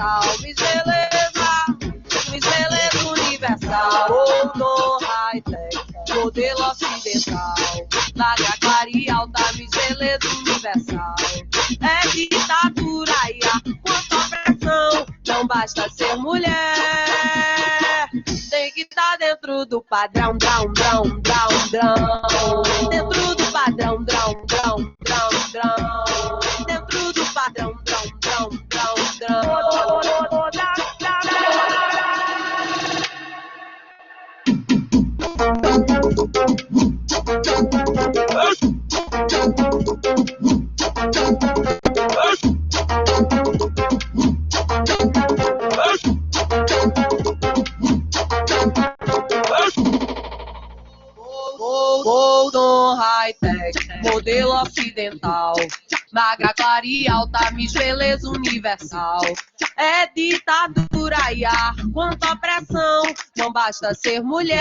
universal, Miss Beleza, Miss Beleza universal, Oldon high-tech, modelo ocidental, larga, clara e alta, Miss Beleza universal. É ditadura e há quanta opressão, não basta ser mulher, tem que estar dentro do padrão, drão, drão, drão, drão, dentro do padrão, drão, drão, drão, drão, dentro do padrão, drão, drão, drão, drão. Oldon high-tech, modelo ocidental, magra, clara e alta, Miss Beleza universal. É ditadura e há quanta opressão, não basta ser mulher,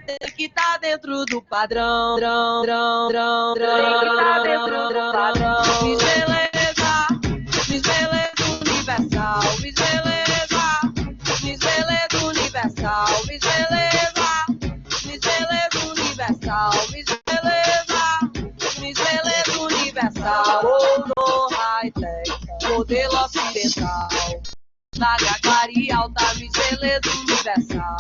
tem que estar dentro do padrão, drão, drão, drão, drão, dentro do padrão. Miss Beleza universal, Miss Beleza universal, Miss Beleza universal, Miss Beleza universal, Oldon high-tech, modelo ocidental, larga, clara e alta, Miss Beleza universal.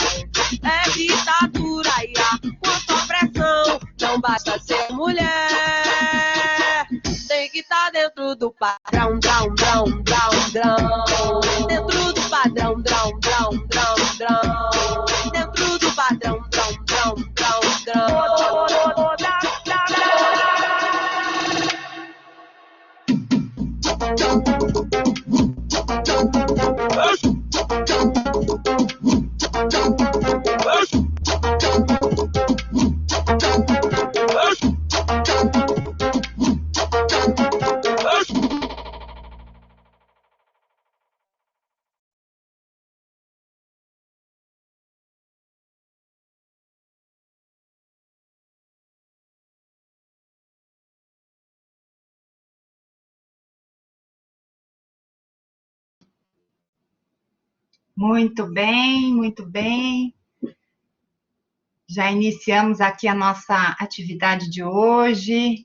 É ditadura e há quanta opressão, não basta ser mulher, tem que estar dentro do padrão, drão, drão, drão, drão, dentro do padrão, drão, drão, drão, drão, dentro do padrão, drão, drão, drão, drão. Muito bem, muito bem. Já iniciamos aqui a nossa atividade de hoje,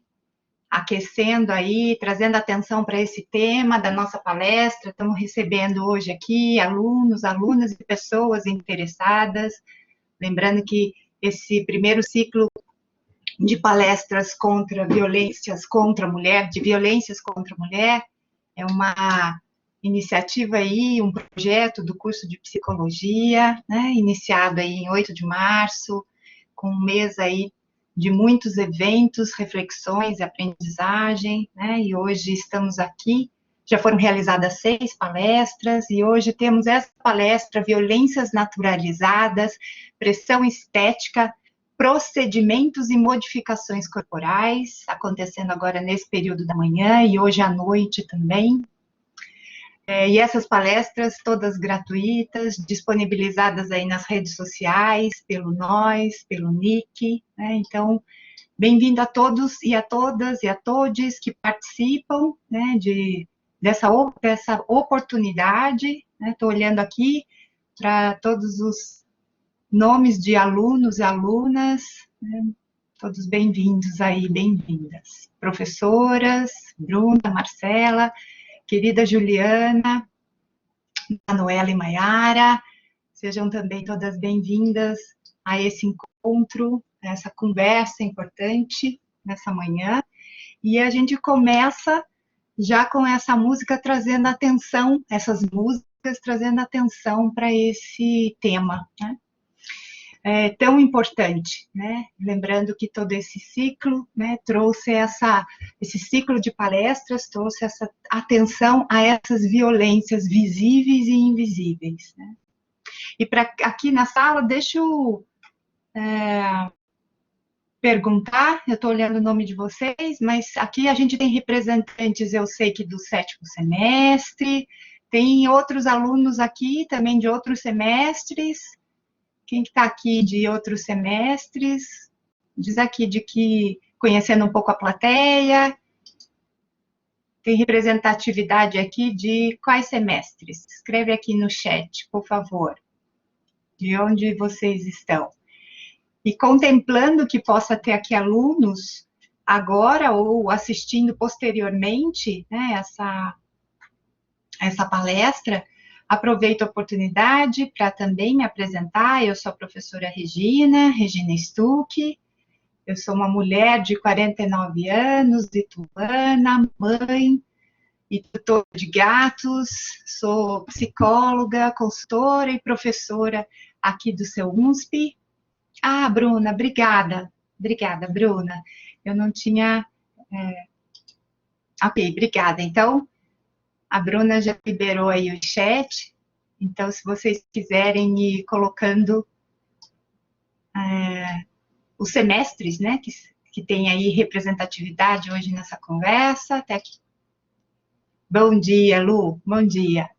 aquecendo aí, trazendo atenção para esse tema da nossa palestra. Estamos recebendo hoje aqui alunos, alunas e pessoas interessadas. Lembrando que esse primeiro ciclo de palestras contra violências contra a mulher, de violências contra a mulher, é uma iniciativa aí, um projeto do curso de psicologia, né, iniciado aí em 8 de março, com um mês aí de muitos eventos, reflexões e aprendizagem, né, e hoje estamos aqui, já foram realizadas 6 palestras, e hoje temos essa palestra, Violências Naturalizadas, Pressão Estética, Procedimentos e Modificações Corporais, acontecendo agora nesse período da manhã e hoje à noite também. E essas palestras todas gratuitas, disponibilizadas aí nas redes sociais, pelo Nós, pelo Nick, né? Então, bem-vindo a todos e a todas e a todes que participam, né, dessa oportunidade, né? Estou olhando aqui para todos os nomes de alunos e alunas, né? Todos bem-vindos aí, bem-vindas. Professoras, Bruna, Marcela, querida Juliana, Manuela e Maiara, sejam também todas bem-vindas a esse encontro, a essa conversa importante nessa manhã. E a gente começa já com essa música trazendo atenção, essas músicas trazendo atenção para esse tema, né? Tão importante, né? Lembrando que todo esse ciclo, né, trouxe esse ciclo de palestras, trouxe essa atenção a essas violências visíveis e invisíveis, né? E aqui na sala, deixa eu perguntar, eu estou olhando o nome de vocês, mas aqui a gente tem representantes, eu sei que do 7º semestre, tem outros alunos aqui também de outros semestres. Quem está aqui de outros semestres? Diz aqui de que, conhecendo um pouco a plateia. Tem representatividade aqui de quais semestres? Escreve aqui no chat, por favor, de onde vocês estão. E contemplando que possa ter aqui alunos agora ou assistindo posteriormente, né, essa palestra, aproveito a oportunidade para também me apresentar. Eu sou a professora Regina Stuck. Eu sou uma mulher de 49 anos, ituana, mãe e tutora de gatos, sou psicóloga, consultora e professora aqui do seu UNSP. Ah, Bruna, obrigada. Obrigada, Bruna. Eu não tinha... Ok, obrigada. Então, a Bruna já liberou aí o chat. Então, se vocês quiserem ir colocando os semestres, né, que tem aí representatividade hoje nessa conversa, até aqui. Bom dia, Lu, bom dia.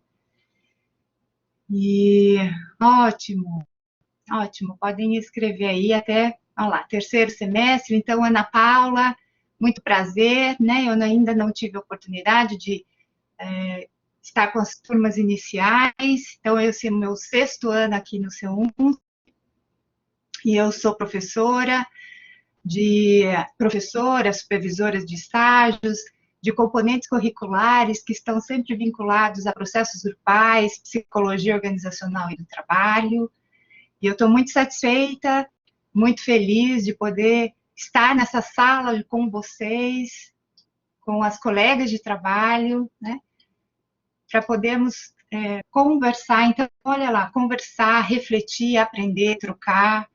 E ótimo, ótimo, podem escrever aí até, olha lá, terceiro semestre. Então, Ana Paula, muito prazer, né, eu ainda não tive a oportunidade de estar com as turmas iniciais, então esse é o meu 6º ano aqui no C1, e eu sou professora, supervisora de estágios, de componentes curriculares que estão sempre vinculados a processos grupais, psicologia organizacional e do trabalho. E eu estou muito satisfeita, muito feliz de poder estar nessa sala com vocês, com as colegas de trabalho, né, para podermos conversar. Então, olha lá, conversar, refletir, aprender, trocar,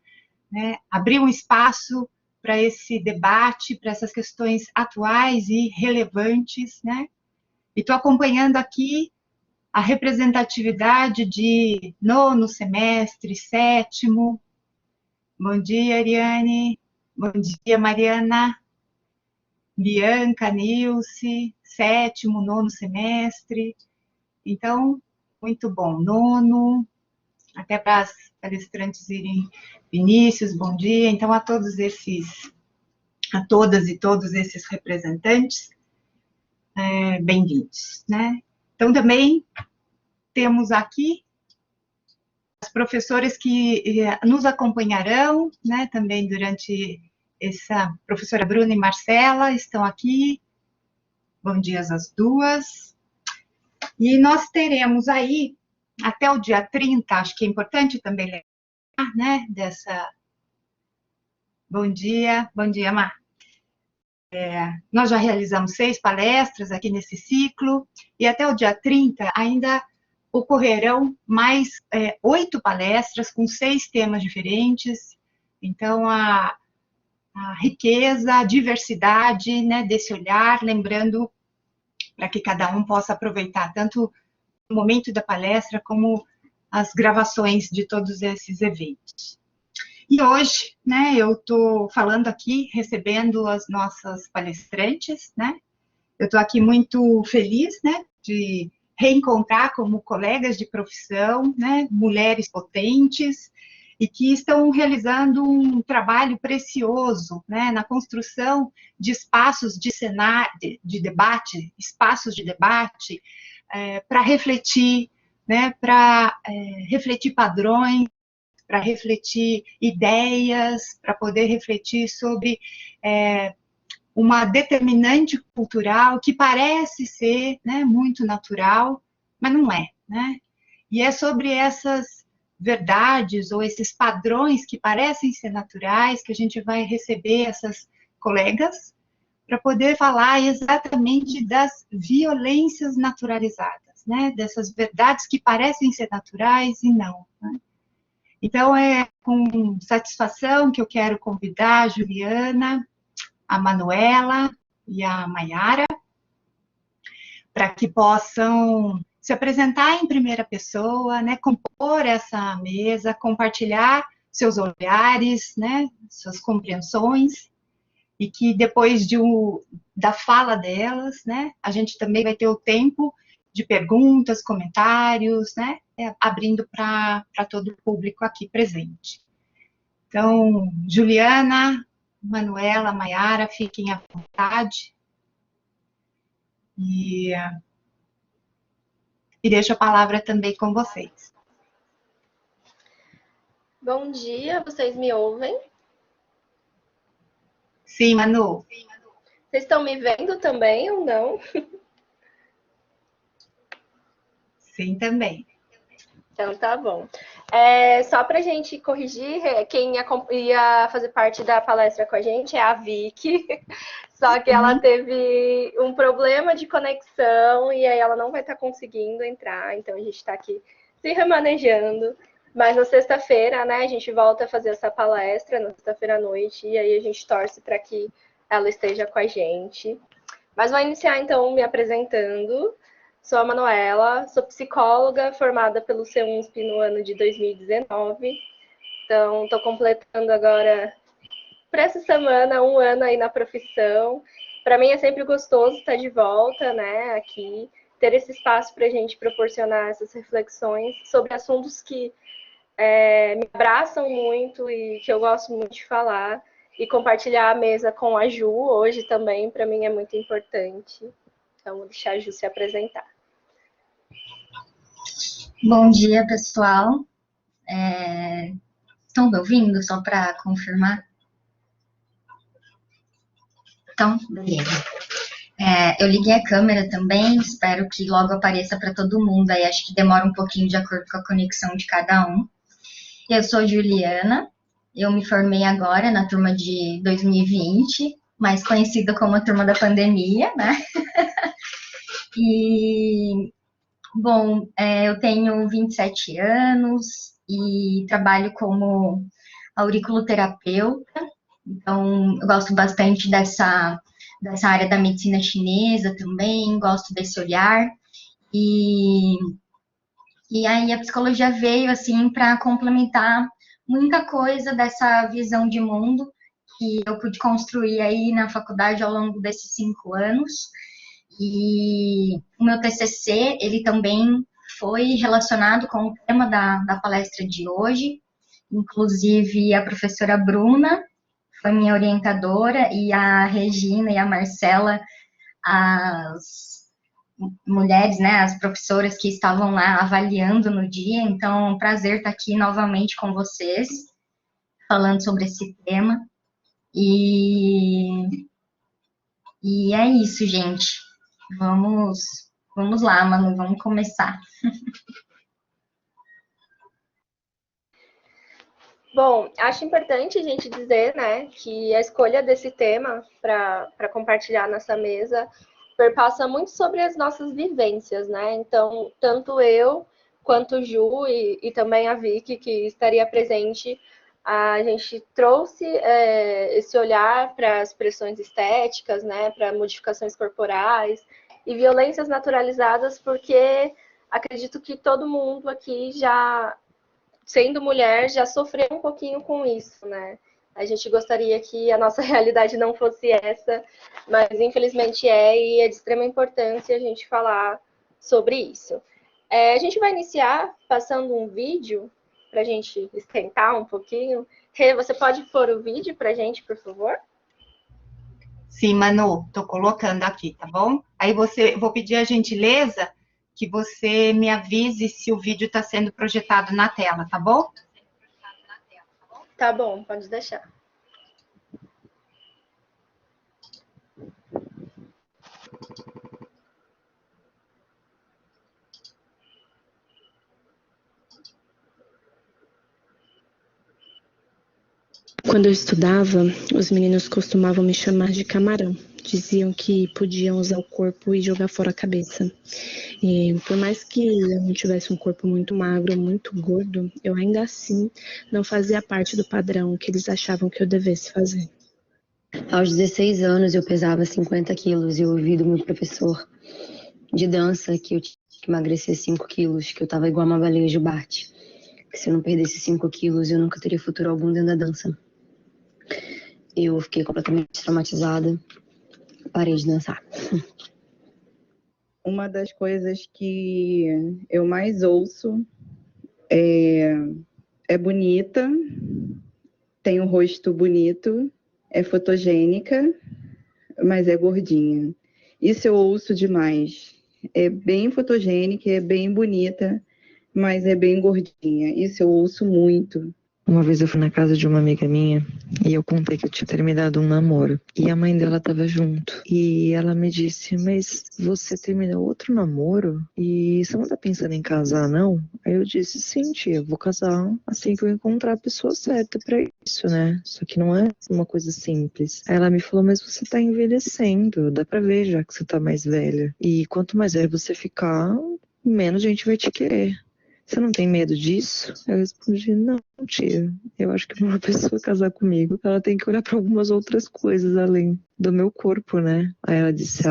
né, abrir um espaço para esse debate, para essas questões atuais e relevantes, né? E estou acompanhando aqui a representatividade de 9º semestre, 7º. Bom dia, Ariane. Bom dia, Mariana. Bianca, Nilce, 7º, 9º semestre. Então, muito bom. 9º, até para as palestrantes irem. Vinícius, bom dia. Então, a todas e todos esses representantes, bem-vindos, né? Então, também temos aqui as professoras que nos acompanharão, né, também durante essa, professora Bruna e Marcela estão aqui. Bom dia às duas. E nós teremos aí, até o dia 30, acho que é importante também lembrar, né, dessa... Bom dia, Mar. Nós já realizamos 6 palestras aqui nesse ciclo, e até o dia 30 ainda ocorrerão mais 8 palestras com 6 temas diferentes. Então, a riqueza, a diversidade, né, desse olhar, lembrando para que cada um possa aproveitar tanto o momento da palestra como as gravações de todos esses eventos. E hoje, né, eu estou falando aqui, recebendo as nossas palestrantes, né? Eu estou aqui muito feliz, né, de reencontrar como colegas de profissão, né, mulheres potentes, e que estão realizando um trabalho precioso, né, na construção de espaços de cenário, de debate, espaços de debate, para refletir, né, para refletir padrões, para refletir ideias, para poder refletir sobre uma determinante cultural que parece ser, né, muito natural, mas não é, né? E é sobre essas verdades ou esses padrões que parecem ser naturais que a gente vai receber essas colegas para poder falar exatamente das violências naturalizadas, né? Dessas verdades que parecem ser naturais e não, né? Então, é com satisfação que eu quero convidar a Juliana, a Manuela e a Maiara, para que possam se apresentar em primeira pessoa, né, compor essa mesa, compartilhar seus olhares, né, suas compreensões, e que depois da fala delas, né, a gente também vai ter o tempo de perguntas, comentários, né, abrindo para todo o público aqui presente. Então, Juliana, Manuela, Maiara, fiquem à vontade. E, e deixo a palavra também com vocês. Bom dia, vocês me ouvem? Sim, Manu. Vocês estão me vendo também ou não? Sim, também. Então tá bom. Só para a gente corrigir, quem ia fazer parte da palestra com a gente é a Vicky, só que ela teve um problema de conexão e aí ela não vai estar conseguindo entrar, então a gente está aqui se remanejando. Mas na sexta-feira, né, a gente volta a fazer essa palestra, na sexta-feira à noite, e aí a gente torce para que ela esteja com a gente. Mas vou iniciar então me apresentando. Sou a Manuela, sou psicóloga formada pelo CEUNSP no ano de 2019. Então, estou completando agora, para essa semana, 1 ano aí na profissão. Para mim é sempre gostoso estar de volta, né, aqui, ter esse espaço para a gente proporcionar essas reflexões sobre assuntos que me abraçam muito e que eu gosto muito de falar. E compartilhar a mesa com a Ju hoje também, para mim, é muito importante. Então, vou deixar a Ju se apresentar. Bom dia, pessoal. Estão me ouvindo? Só para confirmar. Então, beleza. Eu liguei a câmera também, espero que logo apareça para todo mundo. Aí acho que demora um pouquinho de acordo com a conexão de cada um. Eu sou Juliana, eu me formei agora na turma de 2020, mais conhecida como a turma da pandemia, né? E, bom, eu tenho 27 anos e trabalho como auriculoterapeuta, então eu gosto bastante dessa área da medicina chinesa também, gosto desse olhar. E aí a psicologia veio assim para complementar muita coisa dessa visão de mundo que eu pude construir aí na faculdade ao longo desses 5 anos. E o meu TCC, ele também foi relacionado com o tema da palestra de hoje. Inclusive, a professora Bruna foi minha orientadora e a Regina e a Marcela, as mulheres, né, as professoras que estavam lá avaliando no dia. Então, é um prazer estar aqui novamente com vocês, falando sobre esse tema. E é isso, gente. Vamos lá, Manu, vamos começar. Bom, acho importante a gente dizer, né, que a escolha desse tema para compartilhar nessa mesa perpassa muito sobre as nossas vivências, né? Então, tanto eu quanto o Ju e também a Vicky, que estaria presente, a gente trouxe esse olhar para as pressões estéticas, né, para modificações corporais e violências naturalizadas, porque acredito que todo mundo aqui já, sendo mulher, já sofreu um pouquinho com isso, né? A gente gostaria que a nossa realidade não fosse essa, mas infelizmente e é de extrema importância a gente falar sobre isso. A gente vai iniciar passando um vídeo para a gente esquentar um pouquinho. Rê, você pode pôr o vídeo para a gente, por favor? Sim, Manu, estou colocando aqui, tá bom? Aí vou pedir a gentileza que você me avise se o vídeo está sendo projetado na tela, tá bom? Tá bom, pode deixar. Quando eu estudava, os meninos costumavam me chamar de camarão. Diziam que podiam usar o corpo e jogar fora a cabeça. E por mais que eu não tivesse um corpo muito magro, muito gordo, eu ainda assim não fazia parte do padrão que eles achavam que eu devesse fazer. Aos 16 anos eu pesava 50 quilos e eu ouvi do meu professor de dança que eu tinha que emagrecer 5 quilos, que eu tava igual uma baleia jubarte. Que se eu não perdesse 5 quilos eu nunca teria futuro algum dentro da dança. Eu fiquei completamente traumatizada, parei de dançar. Uma das coisas que eu mais ouço é bonita, tem um rosto bonito, é fotogênica, mas é gordinha. Isso eu ouço demais. É bem fotogênica, é bem bonita, mas é bem gordinha. Isso eu ouço muito. Uma vez eu fui na casa de uma amiga minha e eu contei que eu tinha terminado um namoro. E a mãe dela estava junto. E ela me disse, mas você terminou outro namoro? E você não tá pensando em casar, não? Aí eu disse, sim, tia, eu vou casar assim que eu encontrar a pessoa certa pra isso, né? Só que não é uma coisa simples. Aí ela me falou, mas você tá envelhecendo, dá pra ver já que você tá mais velha. E quanto mais velha você ficar, menos gente vai te querer. Você não tem medo disso? Eu respondi, não, tia. Eu acho que uma pessoa casar comigo, ela tem que olhar para algumas outras coisas além do meu corpo, né? Aí ela disse,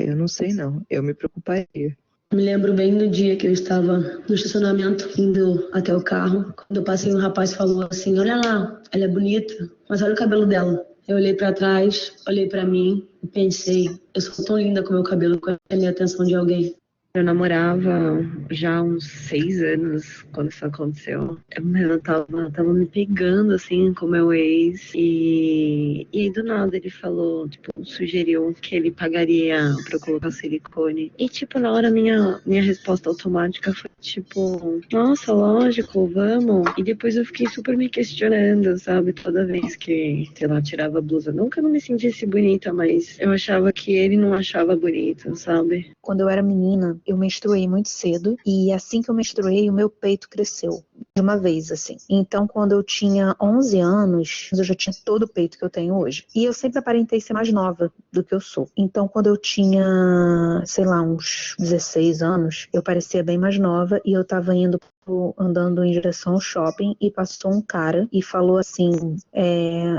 eu não sei não, eu me preocuparia. Me lembro bem do dia que eu estava no estacionamento, indo até o carro. Quando eu passei, um rapaz falou assim, olha lá, ela é bonita, mas olha o cabelo dela. Eu olhei para trás, olhei para mim e pensei, eu sou tão linda com meu cabelo, com a minha atenção de alguém. Eu namorava já há uns 6 anos quando isso aconteceu. Mas eu tava me pegando assim com meu ex. E aí do nada ele falou, tipo, sugeriu que ele pagaria pra eu colocar silicone. E tipo, na hora minha resposta automática foi tipo, nossa, lógico, vamos. E depois eu fiquei super me questionando, sabe? Toda vez que, sei lá, tirava a blusa. Não que eu não me sentisse bonita, mas eu achava que ele não achava bonita, sabe? Quando eu era menina, eu menstruei muito cedo e assim que eu menstruei, o meu peito cresceu de uma vez, assim. Então, quando eu tinha 11 anos, eu já tinha todo o peito que eu tenho hoje. E eu sempre aparentei ser mais nova do que eu sou. Então, quando eu tinha, sei lá, uns 16 anos, eu parecia bem mais nova e eu tava andando em direção ao shopping e passou um cara e falou assim,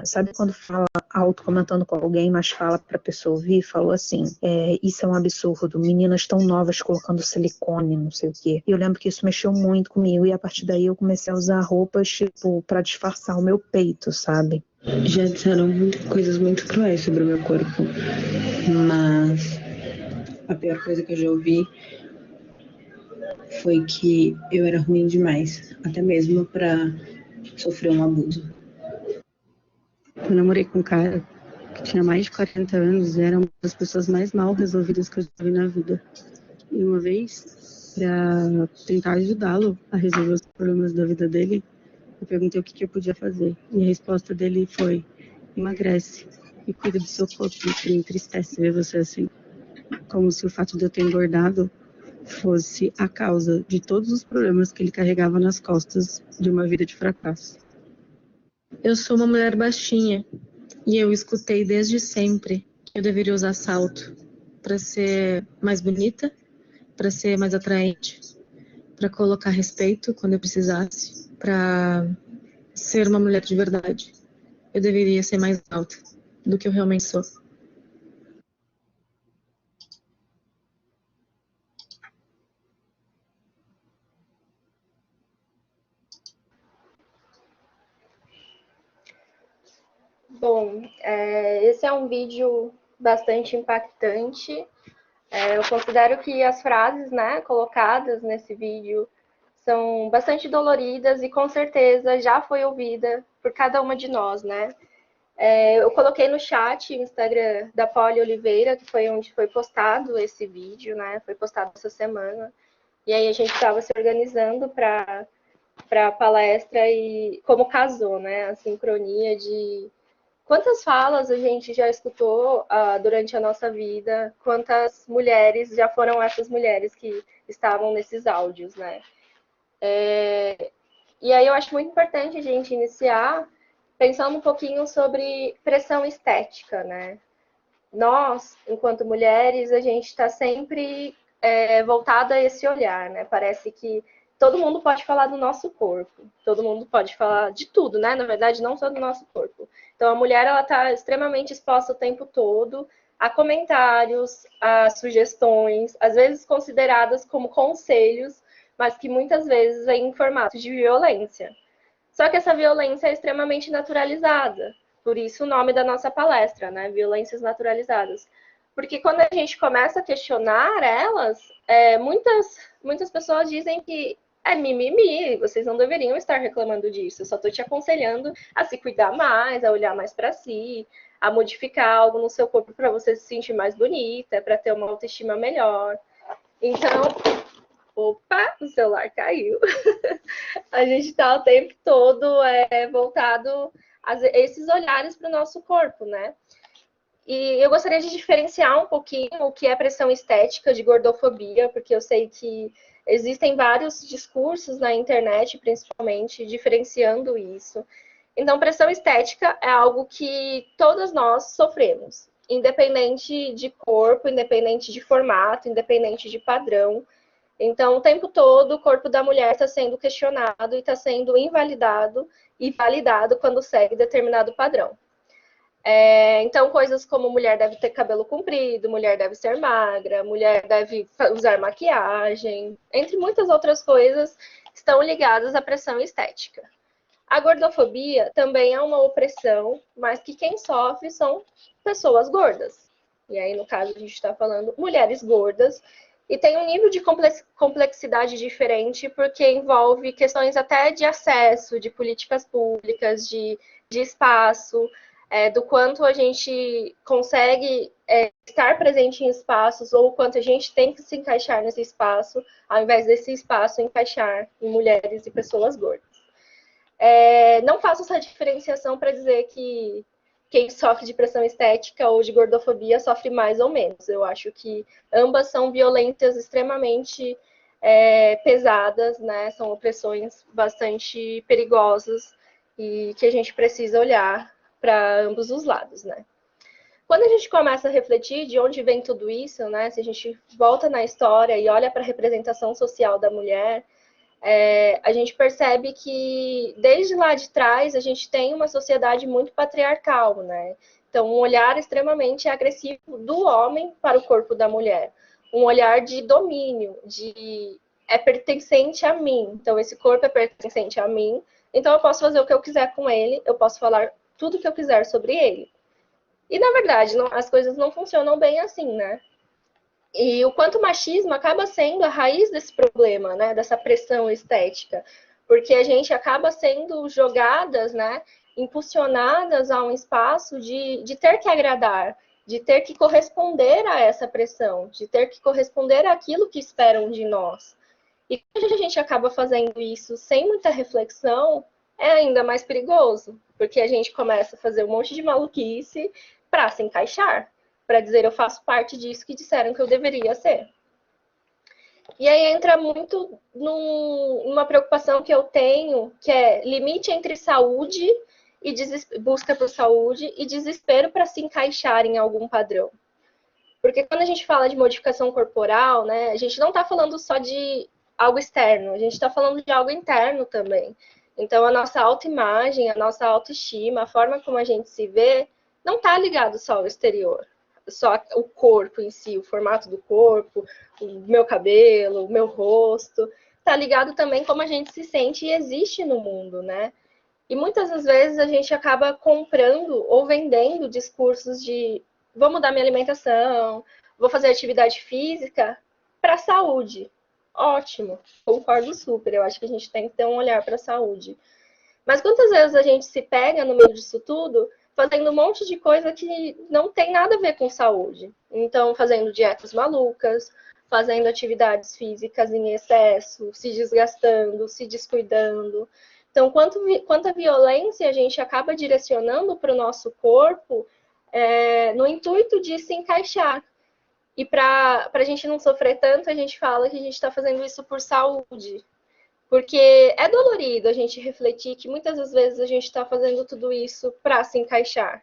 sabe quando fala alto comentando com alguém, mas fala pra pessoa ouvir? Falou assim, isso é um absurdo, meninas tão novas colocando silicone, não sei o quê. E eu lembro que isso mexeu muito comigo e a partir daí eu comecei a usar roupas, tipo, pra disfarçar o meu peito, sabe? Já disseram coisas muito cruéis sobre o meu corpo, mas a pior coisa que eu já ouvi foi que eu era ruim demais, até mesmo pra sofrer um abuso. Eu namorei com um cara que tinha mais de 40 anos e era uma das pessoas mais mal resolvidas que eu já vi na vida. E uma vez, pra tentar ajudá-lo a resolver os problemas da vida dele, eu perguntei o que eu podia fazer. E a resposta dele foi, emagrece e cuida do seu corpo, que me entristece ver você assim. Como se o fato de eu ter engordado fosse a causa de todos os problemas que ele carregava nas costas de uma vida de fracasso. Eu sou uma mulher baixinha e eu escutei desde sempre que eu deveria usar salto para ser mais bonita, para ser mais atraente, para colocar respeito quando eu precisasse, para ser uma mulher de verdade. Eu deveria ser mais alta do que eu realmente sou. Bom, esse é um vídeo bastante impactante. Eu considero que as frases, né, colocadas nesse vídeo são bastante doloridas e com certeza já foi ouvida por cada uma de nós, né? Eu coloquei no chat o Instagram da Polly Oliveira, que foi onde foi postado esse vídeo, né? Foi postado essa semana. E aí a gente estava se organizando para a palestra e como casou, né? A sincronia de quantas falas a gente já escutou durante a nossa vida, quantas mulheres já foram essas mulheres que estavam nesses áudios, né? E aí eu acho muito importante a gente iniciar pensando um pouquinho sobre pressão estética, né? Nós, enquanto mulheres, a gente está sempre voltada a esse olhar, né? Parece que todo mundo pode falar do nosso corpo, todo mundo pode falar de tudo, né? Na verdade, não só do nosso corpo. Então, a mulher, ela está extremamente exposta o tempo todo a comentários, a sugestões, às vezes consideradas como conselhos, mas que muitas vezes vêm em formato de violência. Só que essa violência é extremamente naturalizada. Por isso o nome da nossa palestra, né? Violências naturalizadas. Porque quando a gente começa a questionar elas, muitas pessoas dizem que é mimimi, vocês não deveriam estar reclamando disso. Eu só estou te aconselhando a se cuidar mais, a olhar mais para si, a modificar algo no seu corpo para você se sentir mais bonita, para ter uma autoestima melhor. Então, opa, o celular caiu. A gente está o tempo todo voltado a esses olhares para o nosso corpo, né? E eu gostaria de diferenciar um pouquinho o que é pressão estética de gordofobia, porque eu sei que existem vários discursos na internet, principalmente, diferenciando isso. Então, pressão estética é algo que todas nós sofremos, independente de corpo, independente de formato, independente de padrão. Então, o tempo todo, o corpo da mulher está sendo questionado e está sendo invalidado e validado quando segue determinado padrão. Então, coisas como mulher deve ter cabelo comprido, mulher deve ser magra, mulher deve usar maquiagem, entre muitas outras coisas, estão ligadas à pressão estética. A gordofobia também é uma opressão, mas que quem sofre são pessoas gordas. E aí, no caso, a gente está falando mulheres gordas, e tem um nível de complexidade diferente, porque envolve questões até de acesso, de políticas públicas, de espaço, do quanto a gente consegue estar presente em espaços, ou o quanto a gente tem que se encaixar nesse espaço, ao invés desse espaço encaixar em mulheres e pessoas gordas. Não faço essa diferenciação para dizer que quem sofre de pressão estética ou de gordofobia sofre mais ou menos. Eu acho que ambas são violências extremamente pesadas, né? São opressões bastante perigosas e que a gente precisa olhar para ambos os lados, né? Quando a gente começa a refletir de onde vem tudo isso, né? Se a gente volta na história e olha para a representação social da mulher, a gente percebe que desde lá de trás a gente tem uma sociedade muito patriarcal, né? Então, um olhar extremamente agressivo do homem para o corpo da mulher. Um olhar de domínio, é pertencente a mim. Então, esse corpo é pertencente a mim. Então, eu posso fazer o que eu quiser com ele, eu posso falar tudo o que eu quiser sobre ele. E, na verdade, as coisas não funcionam bem assim, né? E o quanto o machismo acaba sendo a raiz desse problema, né? Dessa pressão estética. Porque a gente acaba sendo jogadas, né? Impulsionadas a um espaço de ter que agradar, de ter que corresponder a essa pressão, de ter que corresponder àquilo que esperam de nós. E quando a gente acaba fazendo isso sem muita reflexão, é ainda mais perigoso, porque a gente começa a fazer um monte de maluquice para se encaixar, para dizer eu faço parte disso que disseram que eu deveria ser. E aí entra muito numa preocupação que eu tenho, que é limite entre saúde e busca por saúde e desespero para se encaixar em algum padrão. Porque quando a gente fala de modificação corporal, né, a gente não está falando só de algo externo, a gente está falando de algo interno também. Então, a nossa autoimagem, a nossa autoestima, a forma como a gente se vê, não está ligado só ao exterior, só o corpo em si, o formato do corpo, o meu cabelo, o meu rosto. Está ligado também como a gente se sente e existe no mundo, né? E muitas das vezes a gente acaba comprando ou vendendo discursos de vou mudar minha alimentação, vou fazer atividade física para a saúde. Ótimo, concordo super. Eu acho que a gente tem que ter um olhar para a saúde. Mas quantas vezes a gente se pega no meio disso tudo fazendo um monte de coisa que não tem nada a ver com saúde? Então, fazendo dietas malucas, fazendo atividades físicas em excesso, se desgastando, se descuidando. Então, quanta violência a gente acaba direcionando para o nosso corpo no intuito de se encaixar. E para a gente não sofrer tanto, a gente fala que a gente está fazendo isso por saúde. Porque é dolorido a gente refletir que muitas das vezes a gente está fazendo tudo isso para se encaixar.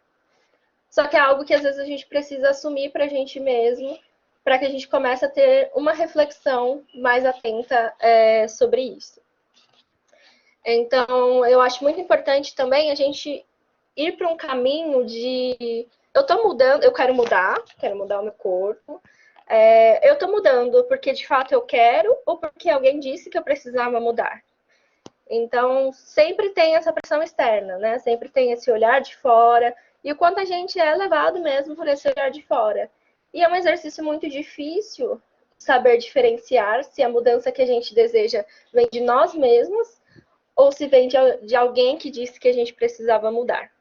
Só que é algo que às vezes a gente precisa assumir para a gente mesmo, para que a gente comece a ter uma reflexão mais atenta sobre isso. Então, eu acho muito importante também a gente ir para um caminho de eu estou mudando, eu quero mudar o meu corpo. Eu estou mudando porque de fato eu quero ou porque alguém disse que eu precisava mudar. Então, sempre tem essa pressão externa, né? Sempre tem esse olhar de fora e o quanto a gente é levado mesmo por esse olhar de fora. E é um exercício muito difícil saber diferenciar se a mudança que a gente deseja vem de nós mesmos ou se vem de alguém que disse que a gente precisava mudar.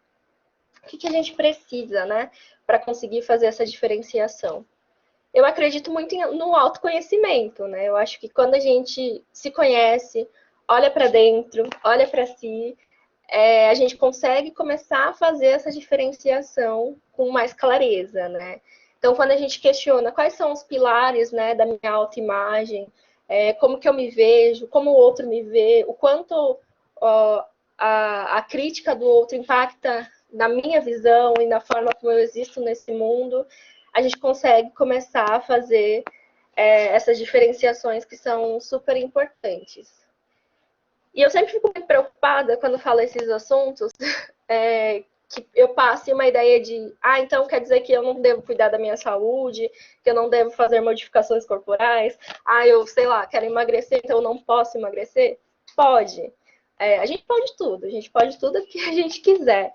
o que a gente precisa, né, para conseguir fazer essa diferenciação? Eu acredito muito no autoconhecimento, né? Eu acho que quando a gente se conhece, olha para dentro, olha para si, a gente consegue começar a fazer essa diferenciação com mais clareza, né? Então, quando a gente questiona quais são os pilares, né, da minha autoimagem, como que eu me vejo, como o outro me vê, o quanto a crítica do outro impacta na minha visão e na forma como eu existo nesse mundo, a gente consegue começar a fazer essas diferenciações que são super importantes. E eu sempre fico muito preocupada quando falo esses assuntos, que eu passe uma ideia de, então quer dizer que eu não devo cuidar da minha saúde, que eu não devo fazer modificações corporais, eu, sei lá, quero emagrecer, então eu não posso emagrecer? Pode. A gente pode tudo que a gente quiser.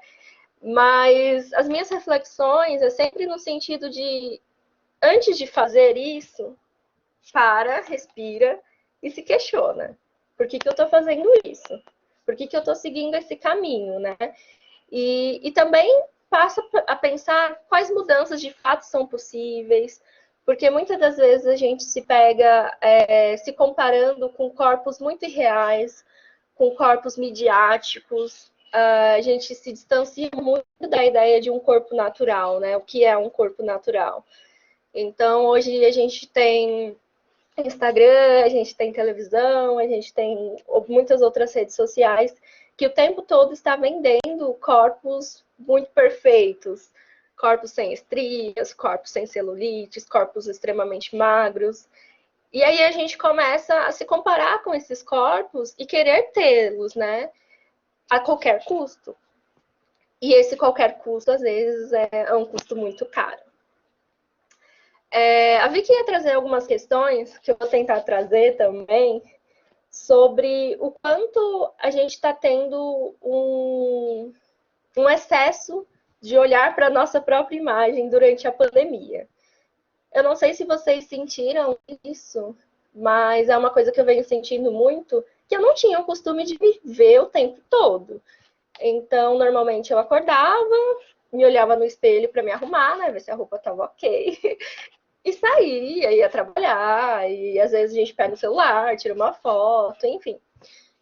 Mas as minhas reflexões é sempre no sentido de, antes de fazer isso, para, respira e se questiona. Por que eu estou fazendo isso? Por que eu estou seguindo esse caminho, né? E também passa a pensar quais mudanças de fato são possíveis, porque muitas das vezes a gente se pega se comparando com corpos muito irreais, com corpos midiáticos, a gente se distancia muito da ideia de um corpo natural, né? O que é um corpo natural? Então, hoje a gente tem Instagram, a gente tem televisão, a gente tem muitas outras redes sociais que o tempo todo está vendendo corpos muito perfeitos, corpos sem estrias, corpos sem celulites, corpos extremamente magros. E aí a gente começa a se comparar com esses corpos e querer tê-los, né? A qualquer custo. E esse qualquer custo, às vezes, é um custo muito caro. A Vicky ia trazer algumas questões, que eu vou tentar trazer também, sobre o quanto a gente está tendo um excesso de olhar para a nossa própria imagem durante a pandemia. Eu não sei se vocês sentiram isso, mas é uma coisa que eu venho sentindo muito, que eu não tinha o costume de me ver o tempo todo. Então, normalmente eu acordava, me olhava no espelho para me arrumar, né, ver se a roupa estava ok, e saía, ia trabalhar, e às vezes a gente pega o celular, tira uma foto, enfim.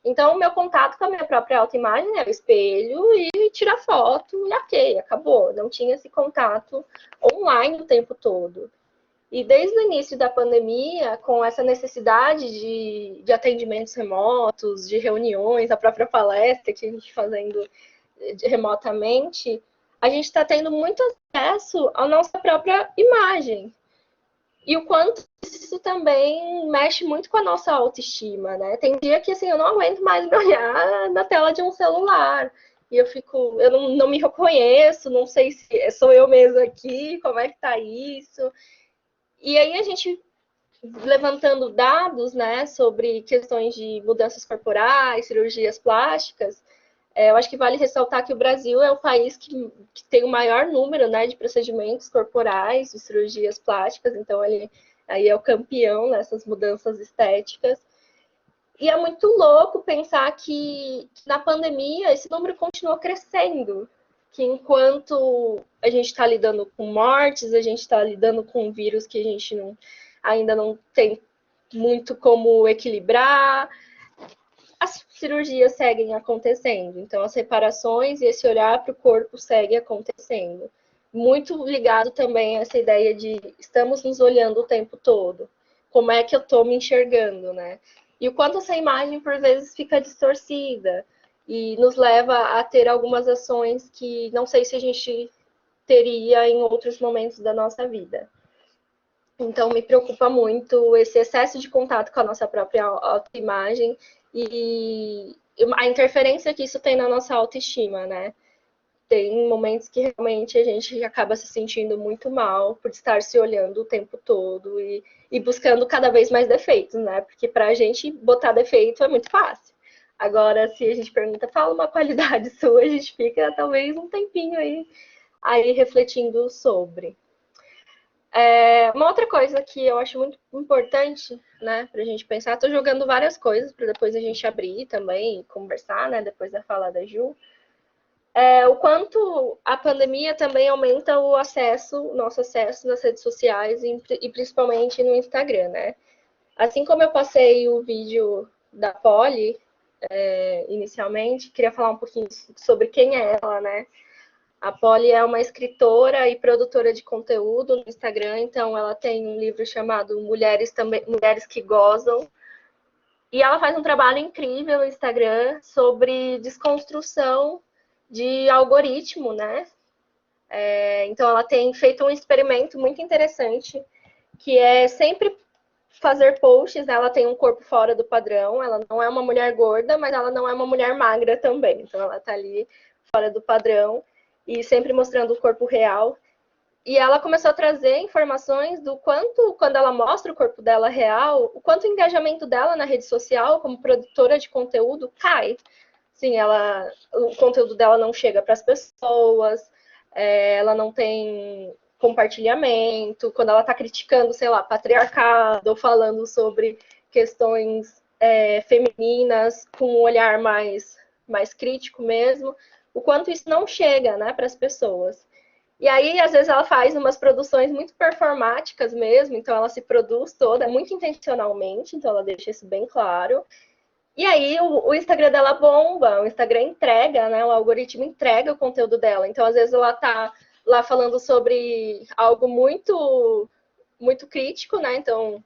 Então, o meu contato com a minha própria autoimagem era o espelho e tirar foto, e ok, acabou. Não tinha esse contato online o tempo todo. E desde o início da pandemia, com essa necessidade de atendimentos remotos, de reuniões, a própria palestra que a gente fazendo remotamente, a gente está tendo muito acesso à nossa própria imagem. E o quanto isso também mexe muito com a nossa autoestima, né? Tem dia que assim, eu não aguento mais me olhar na tela de um celular. E eu não me reconheço, não sei se sou eu mesma aqui, como é que tá isso. E aí a gente levantando dados, né, sobre questões de mudanças corporais, cirurgias plásticas, eu acho que vale ressaltar que o Brasil é o país que tem o maior número, né, de procedimentos corporais, de cirurgias plásticas, então ele aí é o campeão nessas mudanças estéticas. E é muito louco pensar que na pandemia esse número continuou crescendo, que enquanto a gente está lidando com mortes, a gente está lidando com um vírus que a gente ainda não tem muito como equilibrar, as cirurgias seguem acontecendo. Então, as reparações e esse olhar para o corpo segue acontecendo. Muito ligado também a essa ideia de estamos nos olhando o tempo todo. Como é que eu estou me enxergando, né? E o quanto essa imagem, por vezes, fica distorcida e nos leva a ter algumas ações que não sei se a gente teria em outros momentos da nossa vida. Então, me preocupa muito esse excesso de contato com a nossa própria autoimagem e a interferência que isso tem na nossa autoestima, né? Tem momentos que realmente a gente acaba se sentindo muito mal por estar se olhando o tempo todo e buscando cada vez mais defeitos, né? Porque para a gente botar defeito é muito fácil. Agora, se a gente pergunta, fala uma qualidade sua, a gente fica talvez um tempinho aí refletindo sobre. Uma outra coisa que eu acho muito importante, né, para a gente pensar, estou jogando várias coisas para depois a gente abrir também e conversar, né, depois da fala da Ju. o quanto a pandemia também aumenta o nosso acesso nas redes sociais e principalmente no Instagram, né? Assim como eu passei o vídeo da Polly, inicialmente, queria falar um pouquinho sobre quem é ela, né? A Polly é uma escritora e produtora de conteúdo no Instagram, então ela tem um livro chamado Mulheres que Gozam, e ela faz um trabalho incrível no Instagram sobre desconstrução de algoritmo, né? Então ela tem feito um experimento muito interessante, que é sempre fazer posts, né? Ela tem um corpo fora do padrão, ela não é uma mulher gorda, mas ela não é uma mulher magra também, então ela tá ali fora do padrão e sempre mostrando o corpo real. E ela começou a trazer informações do quanto, quando ela mostra o corpo dela real, o quanto o engajamento dela na rede social, como produtora de conteúdo, cai. Sim, o conteúdo dela não chega para as pessoas, ela não tem compartilhamento, quando ela está criticando, sei lá, patriarcado, ou falando sobre questões femininas, com um olhar mais crítico mesmo, o quanto isso não chega, né, para as pessoas. E aí, às vezes, ela faz umas produções muito performáticas mesmo, então ela se produz toda, muito intencionalmente, então ela deixa isso bem claro. E aí, o Instagram dela bomba, o Instagram entrega, né, o algoritmo entrega o conteúdo dela. Então, às vezes, ela tá lá falando sobre algo muito, muito crítico, né, então...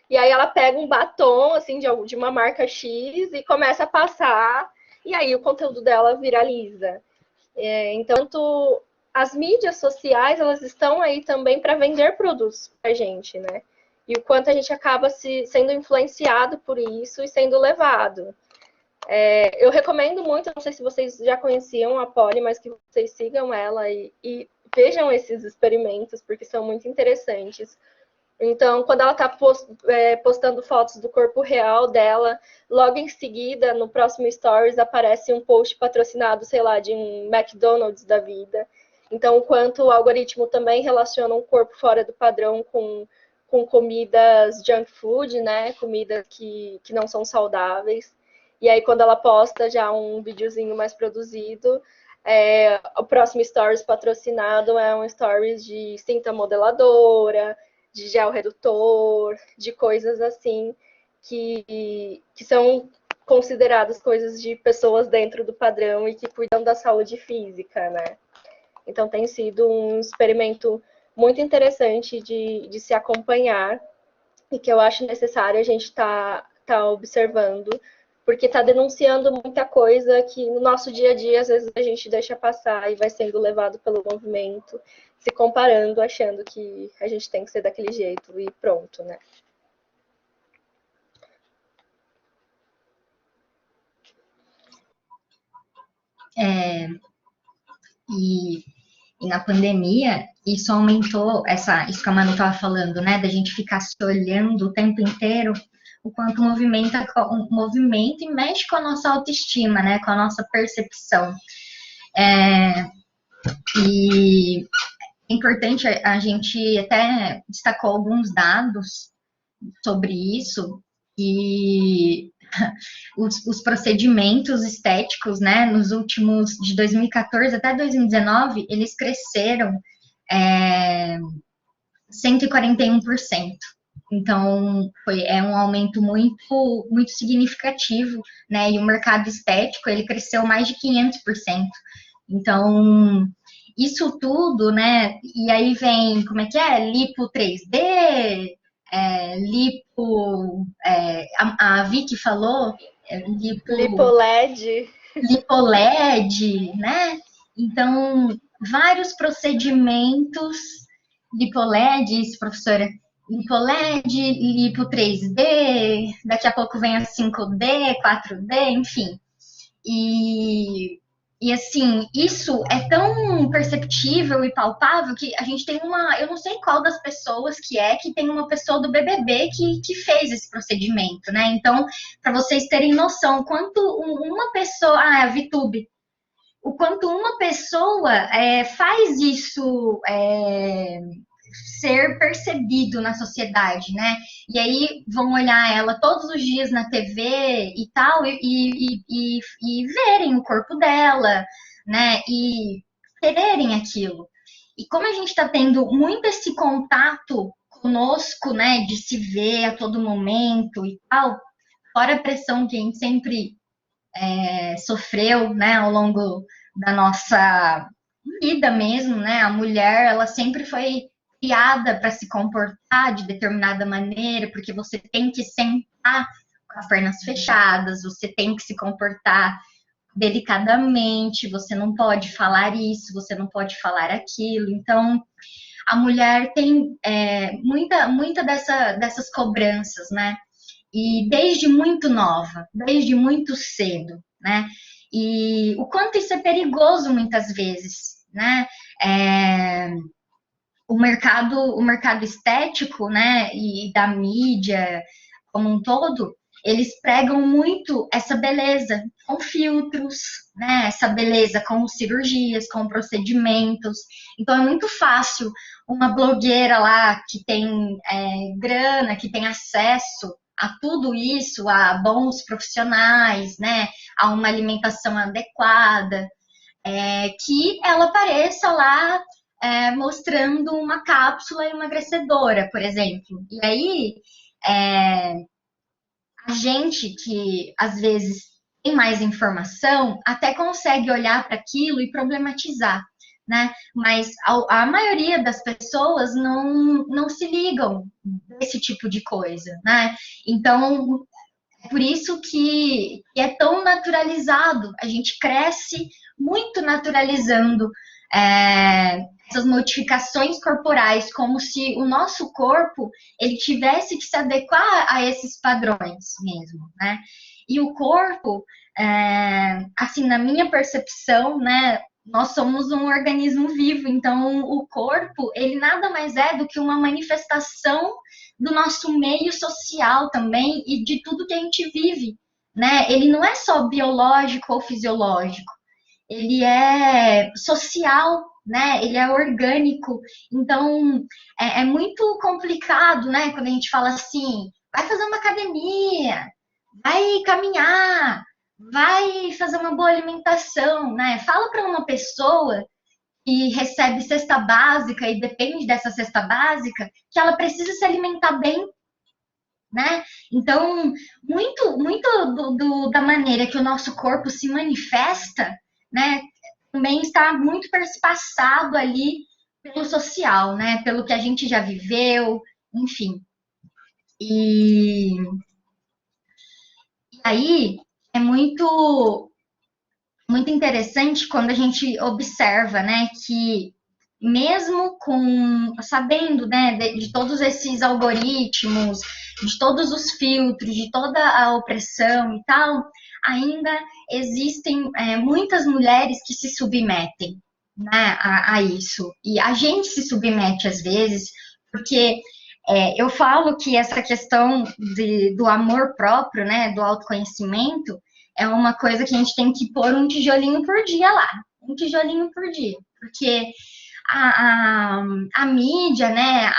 E aí ela pega um batom, assim, de uma marca X e começa a passar, e aí o conteúdo dela viraliza. Então, as mídias sociais, elas estão aí também para vender produtos para a gente, né? E o quanto a gente acaba sendo influenciado por isso e sendo levado. Eu recomendo muito, não sei se vocês já conheciam a Polly, mas que vocês sigam ela e vejam esses experimentos, porque são muito interessantes. Então, quando ela está postando fotos do corpo real dela, logo em seguida, no próximo Stories, aparece um post patrocinado, sei lá, de um McDonald's da vida. Então, o quanto o algoritmo também relaciona um corpo fora do padrão com comidas junk food, né? Comidas que não são saudáveis. E aí, quando ela posta já um videozinho mais produzido, o próximo Stories patrocinado é um Stories de cinta modeladora, de gel redutor, de coisas assim, que são consideradas coisas de pessoas dentro do padrão e que cuidam da saúde física, né? Então, tem sido um experimento muito interessante de se acompanhar e que eu acho necessário a gente tá observando, porque está denunciando muita coisa que no nosso dia a dia, às vezes, a gente deixa passar e vai sendo levado pelo movimento, se comparando, achando que a gente tem que ser daquele jeito e pronto, né? E na pandemia, isso aumentou, isso que a Manu estava falando, né, da gente ficar se olhando o tempo inteiro, o quanto movimenta e mexe com a nossa autoestima, né, com a nossa percepção. E é importante, a gente até destacou alguns dados sobre isso, e os procedimentos estéticos, né, nos últimos, de 2014 até 2019, eles cresceram 141%. Então, é um aumento muito, muito significativo, né, e o mercado estético, ele cresceu mais de 500%. Então, isso tudo, né, e aí vem, como é que é? Lipo 3D, lipo, a Vicky falou, LipoLED, né? Então, vários procedimentos, LipoLED, professora, LipoLED, lipo 3D, daqui a pouco vem a 5D, 4D, enfim. E assim, isso é tão perceptível e palpável que a gente tem eu não sei qual das pessoas que tem uma pessoa do BBB que fez esse procedimento, né? Então, para vocês terem noção, quanto uma pessoa, a VTube, o quanto uma pessoa faz isso ser percebido na sociedade, né? E aí vão olhar ela todos os dias na TV e tal, e verem o corpo dela, né? E quererem aquilo. E como a gente está tendo muito esse contato conosco, né, de se ver a todo momento e tal, fora a pressão que a gente sempre sofreu, né, ao longo da nossa vida mesmo, né, a mulher, ela sempre foi criada para se comportar de determinada maneira, porque você tem que sentar com as pernas fechadas, você tem que se comportar delicadamente, você não pode falar isso, você não pode falar aquilo. Então, a mulher tem muita dessas cobranças, né? E desde muito nova, desde muito cedo, né? E o quanto isso é perigoso muitas vezes, né? O mercado estético, né? E da mídia como um todo, eles pregam muito essa beleza com filtros, né? Essa beleza com cirurgias, com procedimentos. Então é muito fácil uma blogueira lá que tem grana, que tem acesso a tudo isso, a bons profissionais, né? A uma alimentação adequada, que ela apareça lá mostrando uma cápsula emagrecedora, por exemplo. E aí a gente que às vezes tem mais informação até consegue olhar para aquilo e problematizar, né? Mas a maioria das pessoas não se ligam desse tipo de coisa, né? Então, é por isso que é tão naturalizado. A gente cresce muito naturalizando essas modificações corporais, como se o nosso corpo ele tivesse que se adequar a esses padrões mesmo, né? E o corpo, assim, na minha percepção, né? Nós somos um organismo vivo, então o corpo, ele nada mais é do que uma manifestação do nosso meio social também e de tudo que a gente vive, né? Ele não é só biológico ou fisiológico, ele é social, né? Ele é orgânico. Então, é muito complicado, né? Quando a gente fala assim, vai fazer uma academia, vai caminhar, vai fazer uma boa alimentação, né? Fala para uma pessoa que recebe cesta básica e depende dessa cesta básica que ela precisa se alimentar bem, né? Então, muito da maneira que o nosso corpo se manifesta, né? Também está muito perspassado ali pelo social, né? Pelo que a gente já viveu, enfim. E aí é muito interessante quando a gente observa, né, que mesmo sabendo, né, de todos esses algoritmos, de todos os filtros, de toda a opressão e tal, ainda existem muitas mulheres que se submetem, né, a isso. E a gente se submete às vezes, porque eu falo que essa questão do amor próprio, né, do autoconhecimento, é uma coisa que a gente tem que pôr um tijolinho por dia lá, um tijolinho por dia, porque a mídia, né,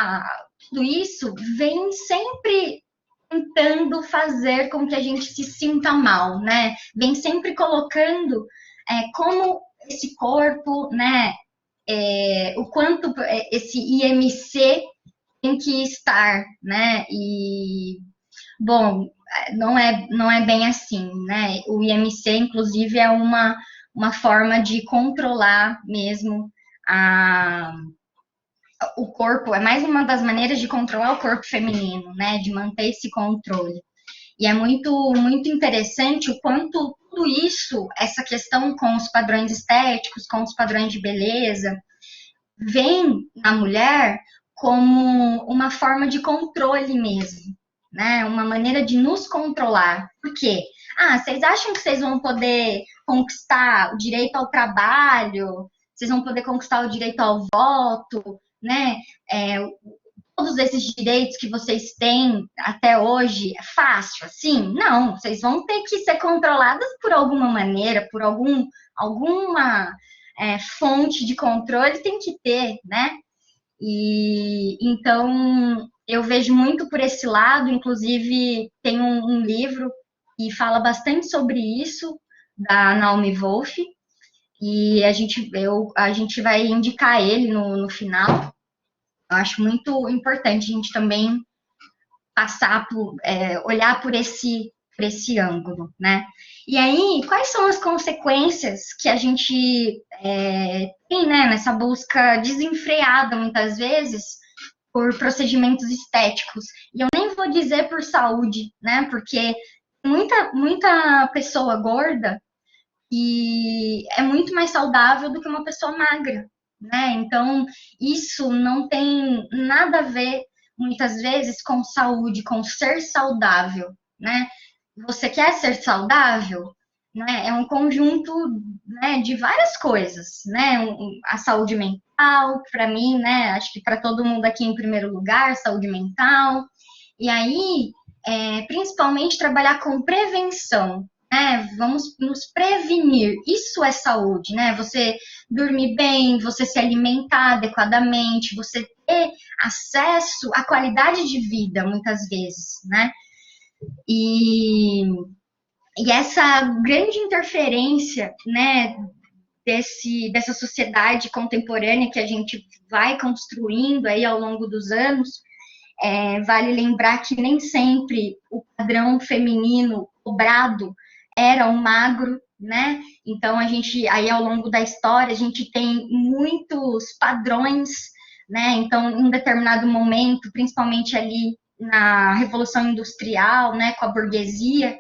tudo isso vem sempre tentando fazer com que a gente se sinta mal, né, vem sempre colocando como esse corpo, né, o quanto esse IMC tem que estar, né, e, bom, não é bem assim, né? O IMC, inclusive, é uma forma de controlar mesmo o corpo, é mais uma das maneiras de controlar o corpo feminino, né? De manter esse controle. E é muito interessante o quanto tudo isso, essa questão com os padrões estéticos, com os padrões de beleza, vem na mulher como uma forma de controle mesmo, né? Uma maneira de nos controlar. Por quê? Vocês acham que vocês vão poder conquistar o direito ao trabalho? Vocês vão poder conquistar o direito ao voto, né? Todos esses direitos que vocês têm até hoje, é fácil assim? Não, vocês vão ter que ser controladas por alguma maneira, por alguma fonte de controle tem que ter, né? E então eu vejo muito por esse lado, inclusive tem um livro que fala bastante sobre isso, da Naomi Wolf, e a gente vai indicar ele no final. Eu acho muito importante a gente também olhar por esse ângulo, né? E aí, quais são as consequências que a gente tem, né, nessa busca desenfreada, muitas vezes, por procedimentos estéticos? E eu nem vou dizer por saúde, né? Porque muita pessoa gorda e é muito mais saudável do que uma pessoa magra, né? Então, isso não tem nada a ver, muitas vezes, com saúde, com ser saudável, né? Você quer ser saudável? Né? É um conjunto, né, de várias coisas, né? A saúde mental, para mim, né? Acho que para todo mundo aqui em primeiro lugar, saúde mental. E aí, principalmente trabalhar com prevenção, né? Vamos nos prevenir. Isso é saúde, né? Você dormir bem, você se alimentar adequadamente, você ter acesso à qualidade de vida, muitas vezes, né? E essa grande interferência, né, dessa sociedade contemporânea que a gente vai construindo aí ao longo dos anos, vale lembrar que nem sempre o padrão feminino cobrado era um magro, né? Então a gente, aí ao longo da história, a gente tem muitos padrões, né? Então, em um determinado momento, principalmente ali na Revolução Industrial, né, com a burguesia,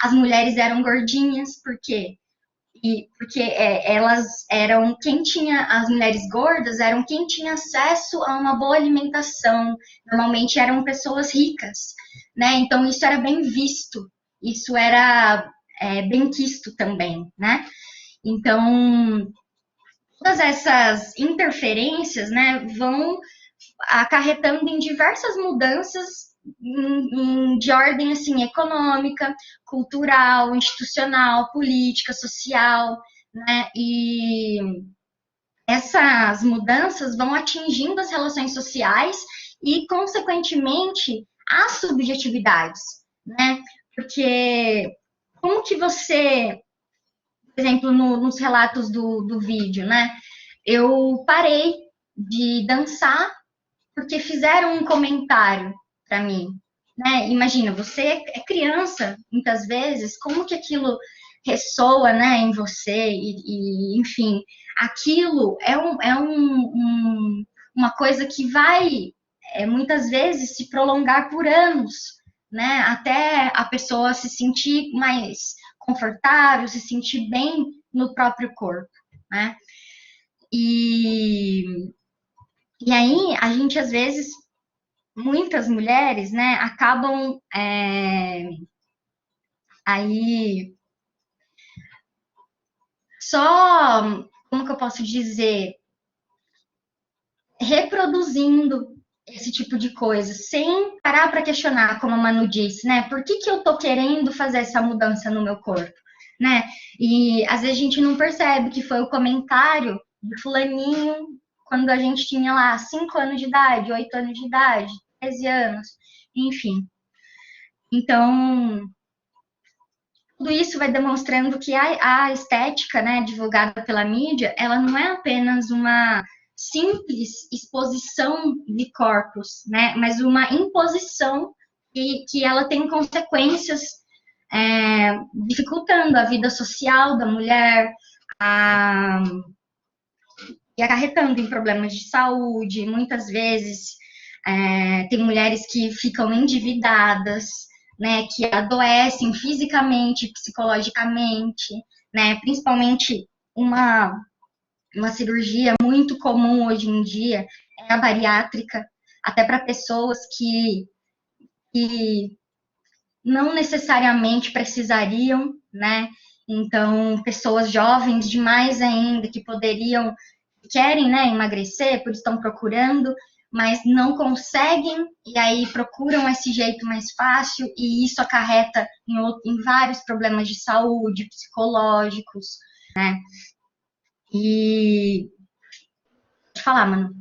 as mulheres eram gordinhas, por quê? Porque elas eram quem tinha, as mulheres gordas eram quem tinha acesso a uma boa alimentação, normalmente eram pessoas ricas, né? Então isso era bem visto, isso era bem quisto também, né? Então todas essas interferências, né, vão acarretando em diversas mudanças de ordem assim econômica, cultural, institucional, política, social, né? E essas mudanças vão atingindo as relações sociais e, consequentemente, as subjetividades, né? Porque como que você, por exemplo, nos relatos do vídeo, né? Eu parei de dançar porque fizeram um comentário para mim, né? Imagina, você é criança, muitas vezes, como que aquilo ressoa, né, em você enfim, aquilo uma coisa que vai muitas vezes se prolongar por anos, né? Até a pessoa se sentir mais confortável, se sentir bem no próprio corpo, né? E aí a gente às vezes muitas mulheres, né, acabam aí só, como que eu posso dizer, reproduzindo esse tipo de coisa, sem parar para questionar, como a Manu disse, né? Por que eu tô querendo fazer essa mudança no meu corpo, né? E às vezes a gente não percebe que foi o comentário do fulaninho quando a gente tinha lá 5 anos de idade, 8 anos de idade, 13 anos, enfim. Então, tudo isso vai demonstrando que a estética, né, divulgada pela mídia, ela não é apenas uma simples exposição de corpos, né, mas uma imposição que ela tem consequências dificultando a vida social da mulher, e acarretando em problemas de saúde. Muitas vezes tem mulheres que ficam endividadas, né, que adoecem fisicamente, psicologicamente, né, principalmente uma cirurgia muito comum hoje em dia é a bariátrica, até para pessoas que não necessariamente precisariam, né, então pessoas jovens demais ainda que poderiam, querem, né, emagrecer, por estão procurando, mas não conseguem, e aí procuram esse jeito mais fácil, e isso acarreta em vários problemas de saúde, psicológicos, né? E... Pode falar, Manu.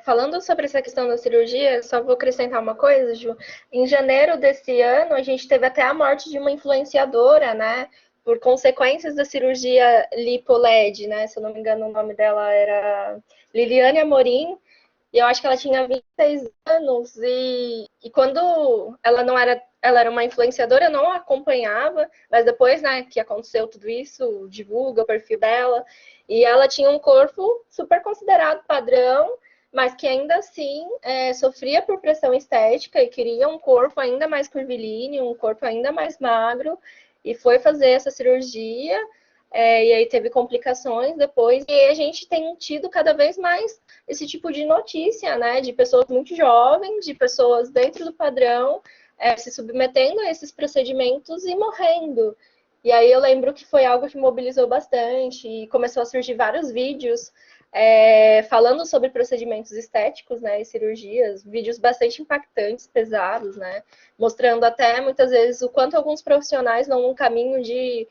Falando sobre essa questão da cirurgia, só vou acrescentar uma coisa, Ju. Em janeiro desse ano, a gente teve até a morte de uma influenciadora, né? Por consequências da cirurgia lipo-LED, né? Se eu não me engano, o nome dela era Liliane Amorim. E eu acho que ela tinha 26 anos. E quando ela era uma influenciadora, eu não a acompanhava. Mas depois, né, que aconteceu tudo isso, divulga o perfil dela. E ela tinha um corpo super considerado padrão, mas que ainda assim sofria por pressão estética e queria um corpo ainda mais curvilíneo, um corpo ainda mais magro, e foi fazer essa cirurgia, e aí teve complicações depois, e a gente tem tido cada vez mais esse tipo de notícia, né, de pessoas muito jovens, de pessoas dentro do padrão, se submetendo a esses procedimentos e morrendo. E aí eu lembro que foi algo que mobilizou bastante e começou a surgir vários vídeos falando sobre procedimentos estéticos, né, e cirurgias, vídeos bastante impactantes, pesados, né, mostrando até muitas vezes o quanto alguns profissionais vão num caminho de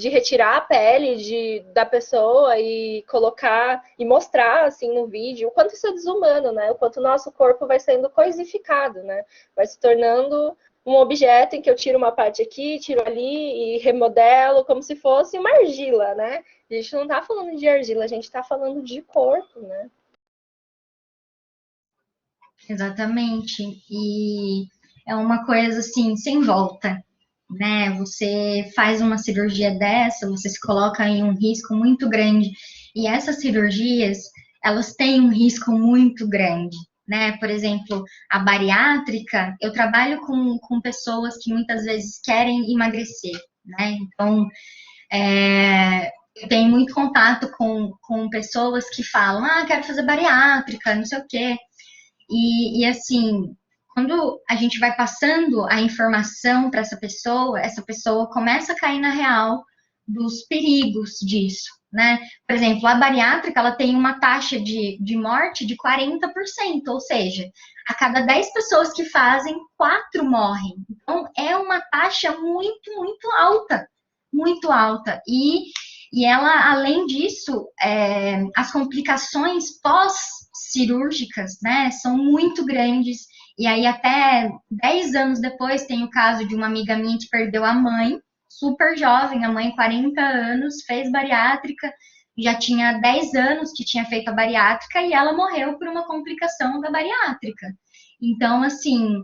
retirar a pele da pessoa e colocar e mostrar assim no vídeo o quanto isso é desumano, né, o quanto o nosso corpo vai sendo coisificado, né, vai se tornando um objeto em que eu tiro uma parte aqui, tiro ali e remodelo como se fosse uma argila, né? A gente não tá falando de argila, a gente tá falando de corpo, né? Exatamente. E é uma coisa assim, sem volta, né? Você faz uma cirurgia dessa, você se coloca em um risco muito grande. E essas cirurgias, elas têm um risco muito grande, né? Por exemplo, a bariátrica, eu trabalho com pessoas que muitas vezes querem emagrecer, né? Então, eu tenho muito contato com pessoas que falam, quero fazer bariátrica, não sei o quê. E assim, quando a gente vai passando a informação para essa pessoa começa a cair na real dos perigos disso, né? Por exemplo, a bariátrica, ela tem uma taxa de morte de 40%, ou seja, a cada 10 pessoas que fazem, 4 morrem. Então, é uma taxa muito, muito alta, muito alta. E ela, além disso, as complicações pós-cirúrgicas, né, são muito grandes. E aí, até 10 anos depois, tem o caso de uma amiga minha que perdeu a mãe, super jovem, a mãe, 40 anos, fez bariátrica, já tinha 10 anos que tinha feito a bariátrica e ela morreu por uma complicação da bariátrica. Então, assim,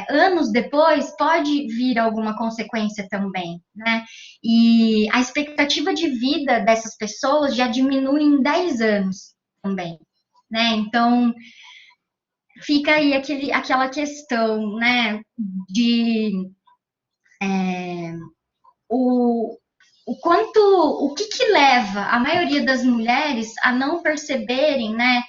anos depois pode vir alguma consequência também, né? E a expectativa de vida dessas pessoas já diminui em 10 anos também, né? Então, fica aí aquela questão, né, de o que leva a maioria das mulheres a não perceberem, né,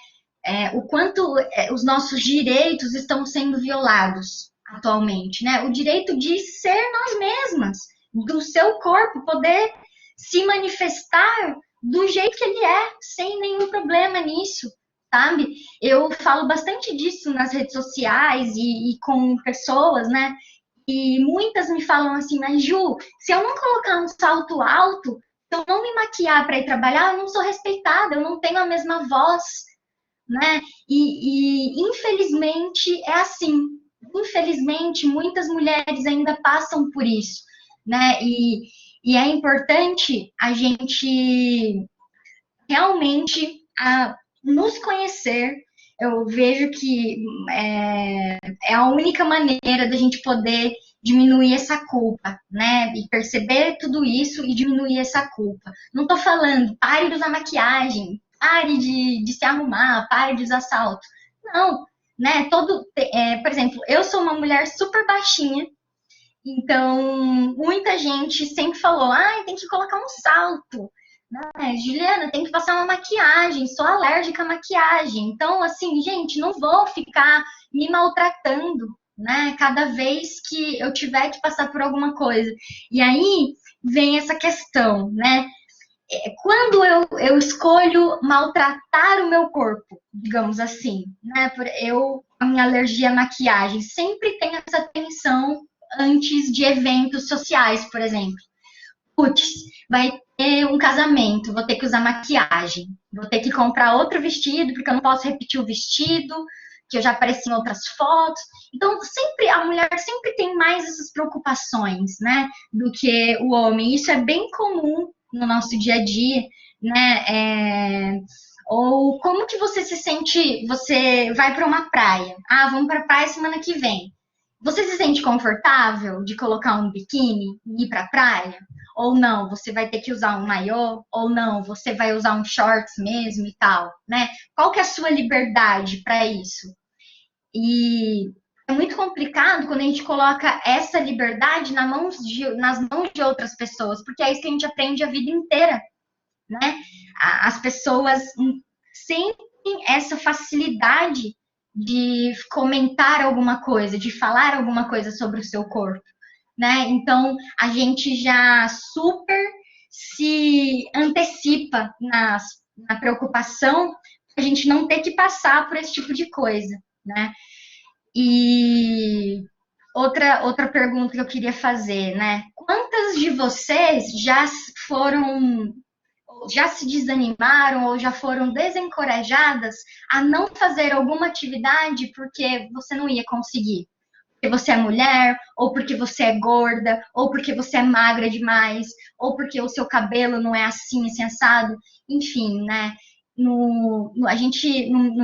o quanto os nossos direitos estão sendo violados atualmente, né? O direito de ser nós mesmas, do seu corpo poder se manifestar do jeito que ele é, sem nenhum problema nisso, sabe? Eu falo bastante disso nas redes sociais e com pessoas, né? E muitas me falam assim, mas Ju, se eu não colocar um salto alto, se eu não me maquiar para ir trabalhar, eu não sou respeitada, eu não tenho a mesma voz, né? E infelizmente é assim. Infelizmente, muitas mulheres ainda passam por isso, né? E é importante a gente realmente nos conhecer. Eu vejo que é a única maneira da gente poder diminuir essa culpa, né? E perceber tudo isso e diminuir essa culpa. Não estou falando, pare de usar maquiagem, pare de se arrumar, pare de usar salto. Não, né? Por exemplo, eu sou uma mulher super baixinha, então muita gente sempre falou, tem que colocar um salto. Juliana, tem que passar uma maquiagem, sou alérgica à maquiagem. Então, assim, gente, não vou ficar me maltratando, né? Cada vez que eu tiver que passar por alguma coisa. E aí vem essa questão, né? Quando eu escolho maltratar o meu corpo, digamos assim, né? A minha alergia à maquiagem sempre tem essa tensão antes de eventos sociais, por exemplo. Putz, vai ter um casamento, vou ter que usar maquiagem, vou ter que comprar outro vestido, porque eu não posso repetir o vestido, que eu já apareci em outras fotos. Então, sempre a mulher sempre tem mais essas preocupações, né, do que o homem. Isso é bem comum no nosso dia a dia, né? Ou como que você se sente? Você vai para uma praia. Ah, vamos para a praia semana que vem. Você se sente confortável de colocar um biquíni e ir para a praia? Ou não, você vai ter que usar um maiô? Ou não, você vai usar um shorts mesmo e tal, né? Qual que é a sua liberdade para isso? E é muito complicado quando a gente coloca essa liberdade nas mãos de outras pessoas, porque é isso que a gente aprende a vida inteira, né? As pessoas sentem essa facilidade de comentar alguma coisa, de falar alguma coisa sobre o seu corpo, né? Então a gente já super se antecipa na preocupação, a gente não ter que passar por esse tipo de coisa, né? E outra pergunta que eu queria fazer, né? Quantas de vocês já se desanimaram ou já foram desencorajadas a não fazer alguma atividade porque você não ia conseguir? Porque você é mulher, ou porque você é gorda, ou porque você é magra demais, ou porque o seu cabelo não é assim, assado, enfim, né? No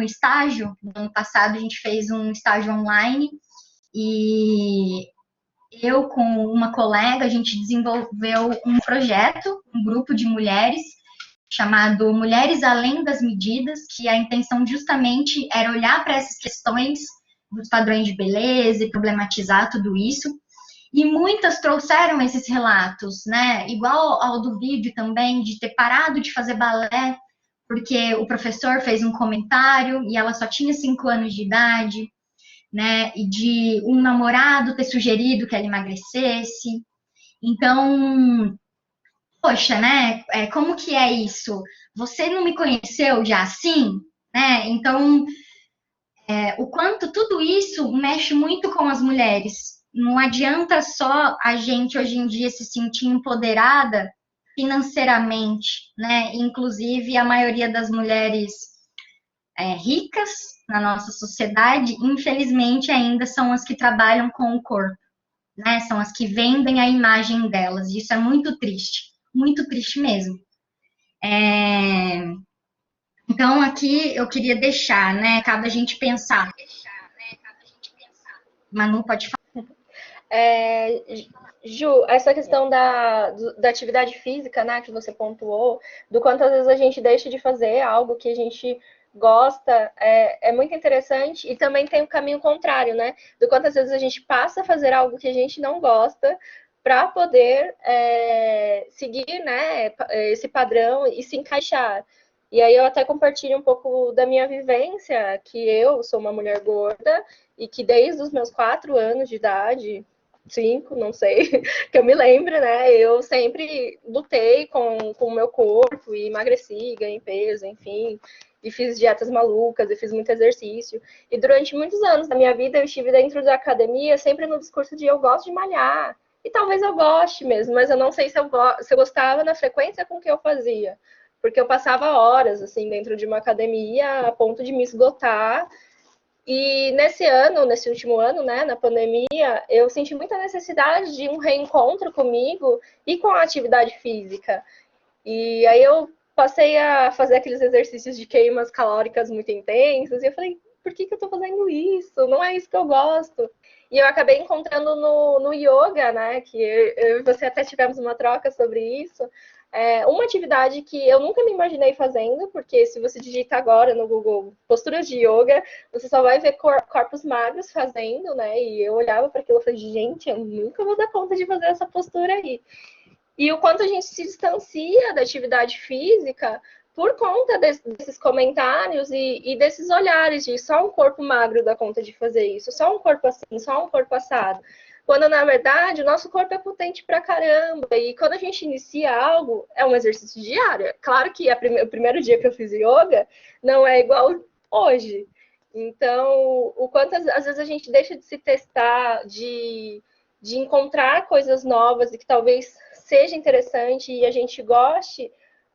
estágio, no ano passado, a gente fez um estágio online e eu com uma colega, a gente desenvolveu um projeto, um grupo de mulheres, chamado Mulheres Além das Medidas, que a intenção justamente era olhar para essas questões dos padrões de beleza e problematizar tudo isso. E muitas trouxeram esses relatos, né? Igual ao do vídeo também, de ter parado de fazer balé, porque o professor fez um comentário e ela só tinha 5 anos de idade, né? E de um namorado ter sugerido que ela emagrecesse. Então, poxa, né? Como que é isso? Você não me conheceu já assim, né? Então, o quanto tudo isso mexe muito com as mulheres. Não adianta só a gente hoje em dia se sentir empoderada financeiramente, né? Inclusive a maioria das mulheres ricas na nossa sociedade, infelizmente, ainda são as que trabalham com o corpo, né? São as que vendem a imagem delas. E isso é muito triste mesmo. Então, aqui eu queria deixar, né? Cabe a gente pensar. Manu, pode falar. Ju, essa questão da atividade física, né, que você pontuou, do quanto às vezes a gente deixa de fazer algo que a gente gosta, é muito interessante, e também tem o caminho contrário, né, do quanto às vezes a gente passa a fazer algo que a gente não gosta para poder seguir, né, esse padrão e se encaixar. E aí eu até compartilho um pouco da minha vivência, que eu sou uma mulher gorda e que desde os meus 4 anos de idade, 5, não sei, que eu me lembro, né? Eu sempre lutei com o meu corpo e emagreci, ganhei peso, enfim, e fiz dietas malucas, e fiz muito exercício. E durante muitos anos da minha vida eu estive dentro da academia, sempre no discurso de eu gosto de malhar. E talvez eu goste mesmo, mas eu não sei se eu gostava na frequência com que eu fazia. Porque eu passava horas, assim, dentro de uma academia a ponto de me esgotar. E nesse último ano, né, na pandemia, eu senti muita necessidade de um reencontro comigo e com a atividade física. E aí eu passei a fazer aqueles exercícios de queimas calóricas muito intensas, e eu falei, por que eu tô fazendo isso? Não é isso que eu gosto. E eu acabei encontrando no yoga, né, que eu e você até tivemos uma troca sobre isso, uma atividade que eu nunca me imaginei fazendo, porque se você digita agora no Google posturas de yoga, você só vai ver corpos magros fazendo, né? E eu olhava para aquilo e falei, gente, eu nunca vou dar conta de fazer essa postura aí. E o quanto a gente se distancia da atividade física por conta desses comentários e desses olhares de só um corpo magro dá conta de fazer isso, só um corpo assim, só um corpo assado. Quando, na verdade, o nosso corpo é potente pra caramba. E quando a gente inicia algo, é um exercício diário. Claro que o primeiro dia que eu fiz yoga não é igual hoje. Então, o quanto às vezes a gente deixa de se testar, de de encontrar coisas novas e que talvez seja interessante e a gente goste,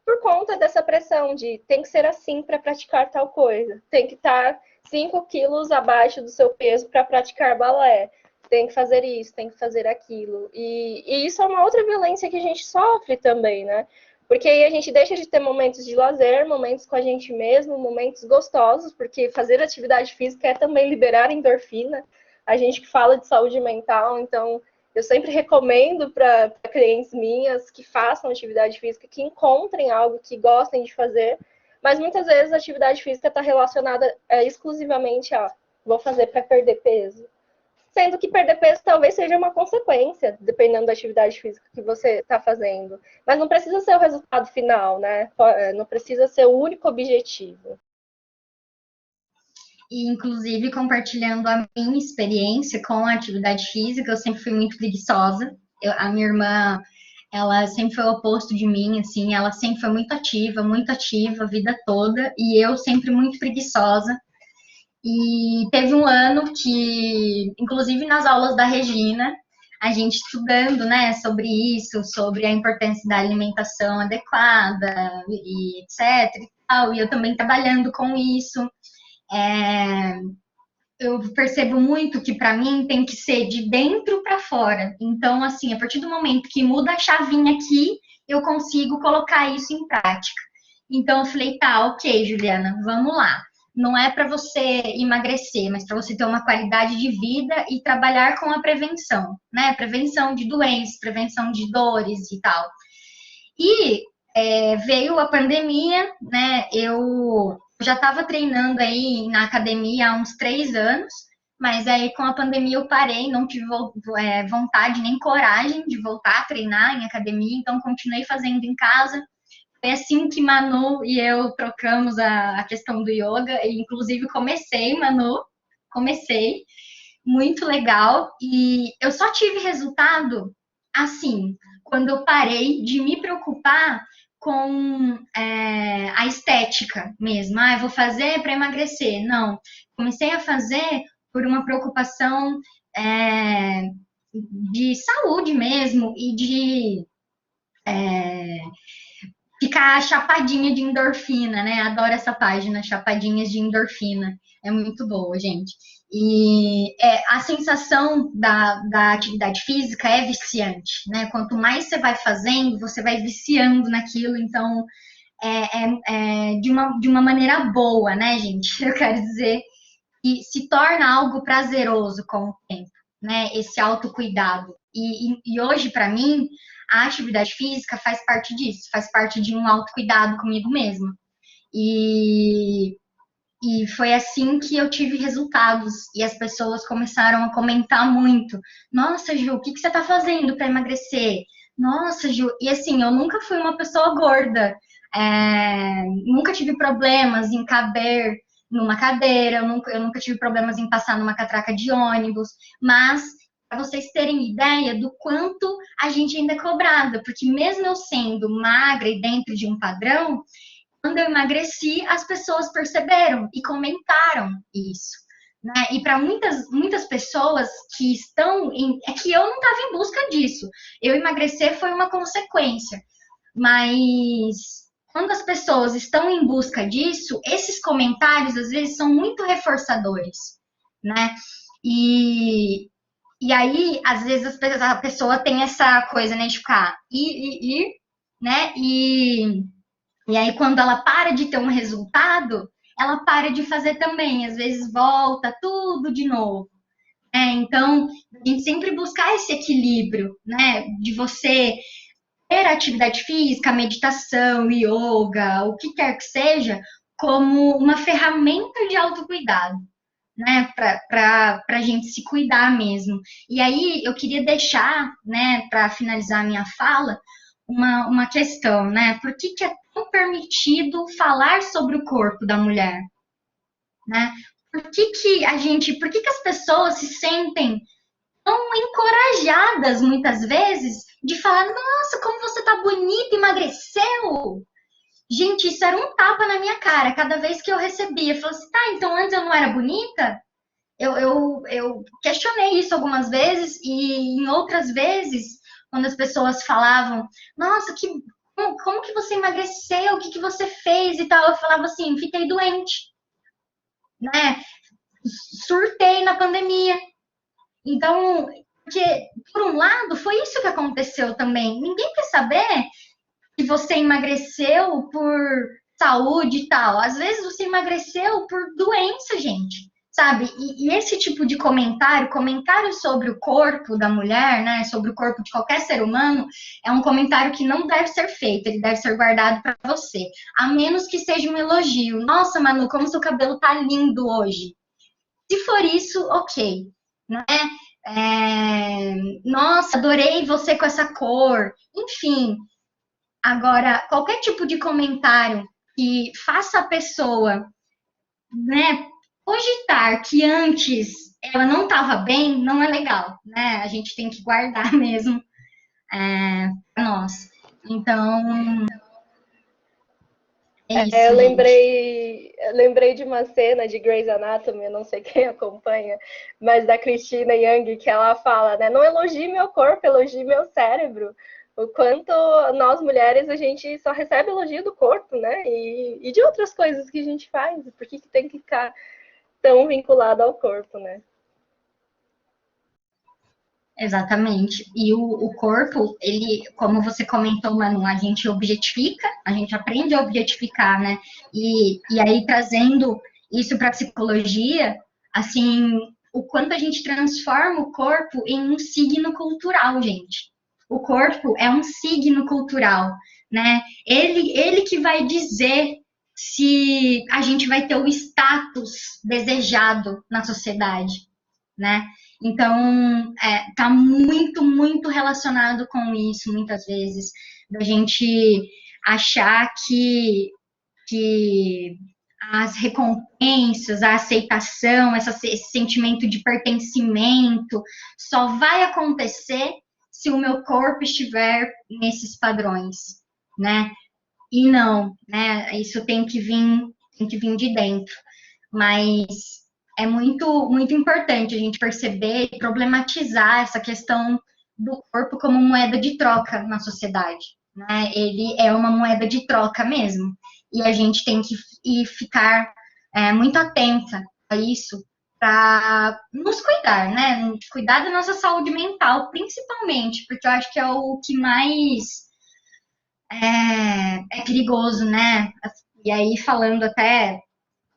por conta dessa pressão de tem que ser assim para praticar tal coisa, tem que estar 5 quilos abaixo do seu peso para praticar balé, tem que fazer isso, tem que fazer aquilo. E isso é uma outra violência que a gente sofre também, né? Porque aí a gente deixa de ter momentos de lazer, momentos com a gente mesmo, momentos gostosos, porque fazer atividade física é também liberar endorfina. A gente que fala de saúde mental, então eu sempre recomendo para clientes minhas que façam atividade física, que encontrem algo que gostem de fazer, mas muitas vezes a atividade física está relacionada exclusivamente a vou fazer para perder peso. Sendo que perder peso talvez seja uma consequência, dependendo da atividade física que você está fazendo. Mas não precisa ser o resultado final, né? Não precisa ser o único objetivo. E, inclusive, compartilhando a minha experiência com a atividade física, eu sempre fui muito preguiçosa. A minha irmã, ela sempre foi o oposto de mim, assim, ela sempre foi muito ativa a vida toda, e eu sempre muito preguiçosa. E teve um ano que, inclusive nas aulas da Regina, a gente estudando, né, sobre isso, sobre a importância da alimentação adequada, e etc. E tal, e eu também trabalhando com isso. Eu percebo muito que para mim tem que ser de dentro para fora. Então, assim, a partir do momento que muda a chavinha aqui, eu consigo colocar isso em prática. Então, eu falei, tá, ok, Juliana, vamos lá. Não é para você emagrecer, mas para você ter uma qualidade de vida e trabalhar com a prevenção, né? Prevenção de doenças, prevenção de dores e tal. E veio a pandemia, né? Eu já estava treinando aí na academia há uns 3 anos, mas aí com a pandemia eu parei, não tive vontade nem coragem de voltar a treinar em academia, então continuei fazendo em casa. Foi assim que Manu e eu trocamos a questão do yoga, e inclusive Manu, muito legal, e eu só tive resultado assim, quando eu parei de me preocupar com a estética mesmo. Eu vou fazer para emagrecer. Não, comecei a fazer por uma preocupação de saúde mesmo e de ficar chapadinha de endorfina, né? Adoro essa página, Chapadinhas de Endorfina. É muito boa, gente. E a sensação da atividade física é viciante, né? Quanto mais você vai fazendo, você vai viciando naquilo, então de uma maneira boa, né, gente? Eu quero dizer que se torna algo prazeroso com o tempo, né? Esse autocuidado. E hoje, para mim, a atividade física faz parte disso, faz parte de um autocuidado comigo mesma. E foi assim que eu tive resultados. E as pessoas começaram a comentar muito. Nossa, Ju, o que você está fazendo para emagrecer? Nossa, Ju. E assim, eu nunca fui uma pessoa gorda. Nunca tive problemas em caber numa cadeira. Eu nunca tive problemas em passar numa catraca de ônibus. Mas, para vocês terem ideia do quanto a gente ainda é cobrada. Porque mesmo eu sendo magra e dentro de um padrão, quando eu emagreci, as pessoas perceberam e comentaram isso, né? E para muitas pessoas que estão é que eu não estava em busca disso. Eu emagrecer foi uma consequência. Mas quando as pessoas estão em busca disso, esses comentários às vezes são muito reforçadores, né? E aí, às vezes, a pessoa tem essa coisa, né, de ficar né? E aí, quando ela para de ter um resultado, ela para de fazer também. Às vezes, volta tudo de novo. Então, a gente sempre buscar esse equilíbrio, né? De você ter atividade física, meditação, yoga, o que quer que seja, como uma ferramenta de autocuidado, né? Para a gente se cuidar mesmo. E aí, eu queria deixar, né, para finalizar a minha fala, uma questão, né? Por que é tão permitido falar sobre o corpo da mulher, né? Por que as pessoas se sentem tão encorajadas muitas vezes de falar, nossa, como você tá bonita, emagreceu? Gente, isso era um tapa na minha cara cada vez que eu recebia. Eu falava assim, tá, então antes eu não era bonita? eu questionei isso algumas vezes, e em outras vezes, quando as pessoas falavam, nossa, como que você emagreceu? O que que você fez e tal? Eu falava assim, fiquei doente, né? Surtei na pandemia. Então, porque, por um lado, foi isso que aconteceu também. Ninguém quer saber que você emagreceu por saúde e tal. Às vezes você emagreceu por doença, gente, sabe? E esse tipo de comentário sobre o corpo da mulher, né, sobre o corpo de qualquer ser humano, é um comentário que não deve ser feito, ele deve ser guardado para você, a menos que seja um elogio. Nossa, Manu, como seu cabelo tá lindo hoje. Se for isso, ok, né? Nossa, adorei você com essa cor. Enfim, agora, qualquer tipo de comentário que faça a pessoa, né, cogitar que antes ela não estava bem, não é legal, né? A gente tem que guardar mesmo para nós. Então, é isso, Eu gente. lembrei de uma cena de Grey's Anatomy, eu não sei quem acompanha, mas da Christina Yang, que ela fala, né? Não elogie meu corpo, elogie meu cérebro. O quanto nós mulheres, a gente só recebe elogio do corpo, né? E de outras coisas que a gente faz. Por que tem que ficar tão vinculado ao corpo, né? Exatamente. E o corpo, ele, como você comentou, Manu, a gente objetifica, a gente aprende a objetificar, né? E aí, trazendo isso para a psicologia, assim, o quanto a gente transforma o corpo em um signo cultural, gente. O corpo é um signo cultural, né? Ele que vai dizer se a gente vai ter o status desejado na sociedade, né? Então, tá muito, muito relacionado com isso, muitas vezes, da gente achar que as recompensas, a aceitação, esse sentimento de pertencimento só vai acontecer se o meu corpo estiver nesses padrões, né? E não, né? Isso tem que vir de dentro. Mas é muito, muito importante a gente perceber e problematizar essa questão do corpo como moeda de troca na sociedade, né? Ele é uma moeda de troca mesmo. E a gente tem que ficar muito atenta a isso para nos cuidar, né? Cuidar da nossa saúde mental, principalmente, porque eu acho que é o que mais é perigoso, né? E aí, falando até,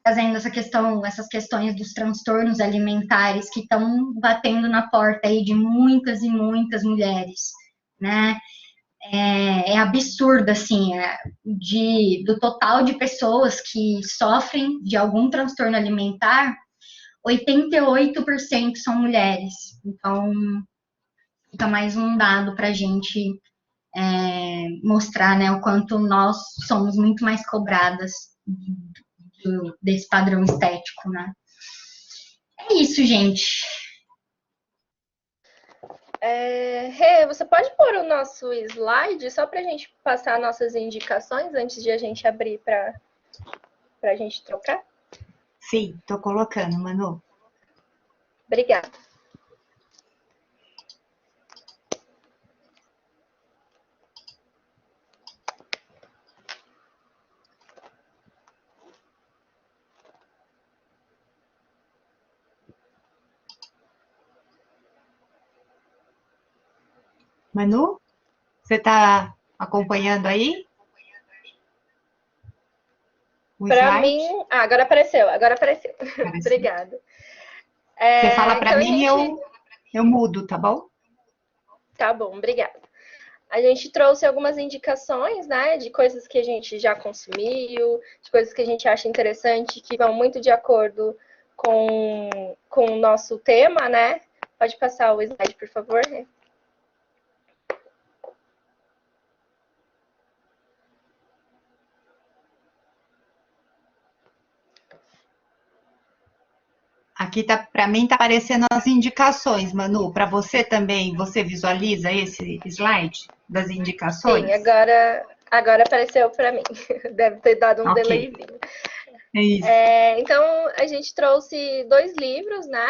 trazendo essas questões dos transtornos alimentares que estão batendo na porta aí de muitas e muitas mulheres, né? É absurdo, assim, do total de pessoas que sofrem de algum transtorno alimentar, 88% são mulheres. Então, fica mais um dado para a gente mostrar, né, o quanto nós somos muito mais cobradas desse padrão estético, né? É isso, gente. Rê, você pode pôr o nosso slide só para a gente passar nossas indicações antes de a gente abrir para a gente trocar? Sim, tô colocando, Manu. Obrigada. Manu, você está acompanhando aí? Para mim... agora apareceu. Obrigada. Você fala para então mim, eu mudo, tá bom? Tá bom, obrigada. A gente trouxe algumas indicações, né, de coisas que a gente já consumiu, de coisas que a gente acha interessante, que vão muito de acordo com o nosso tema, né? Pode passar o slide, por favor, né? Aqui tá, para mim tá aparecendo as indicações, Manu. Para você também, você visualiza esse slide das indicações? Sim, agora apareceu para mim. Deve ter dado um delayzinho. É isso. Então, a gente trouxe 2 livros, né?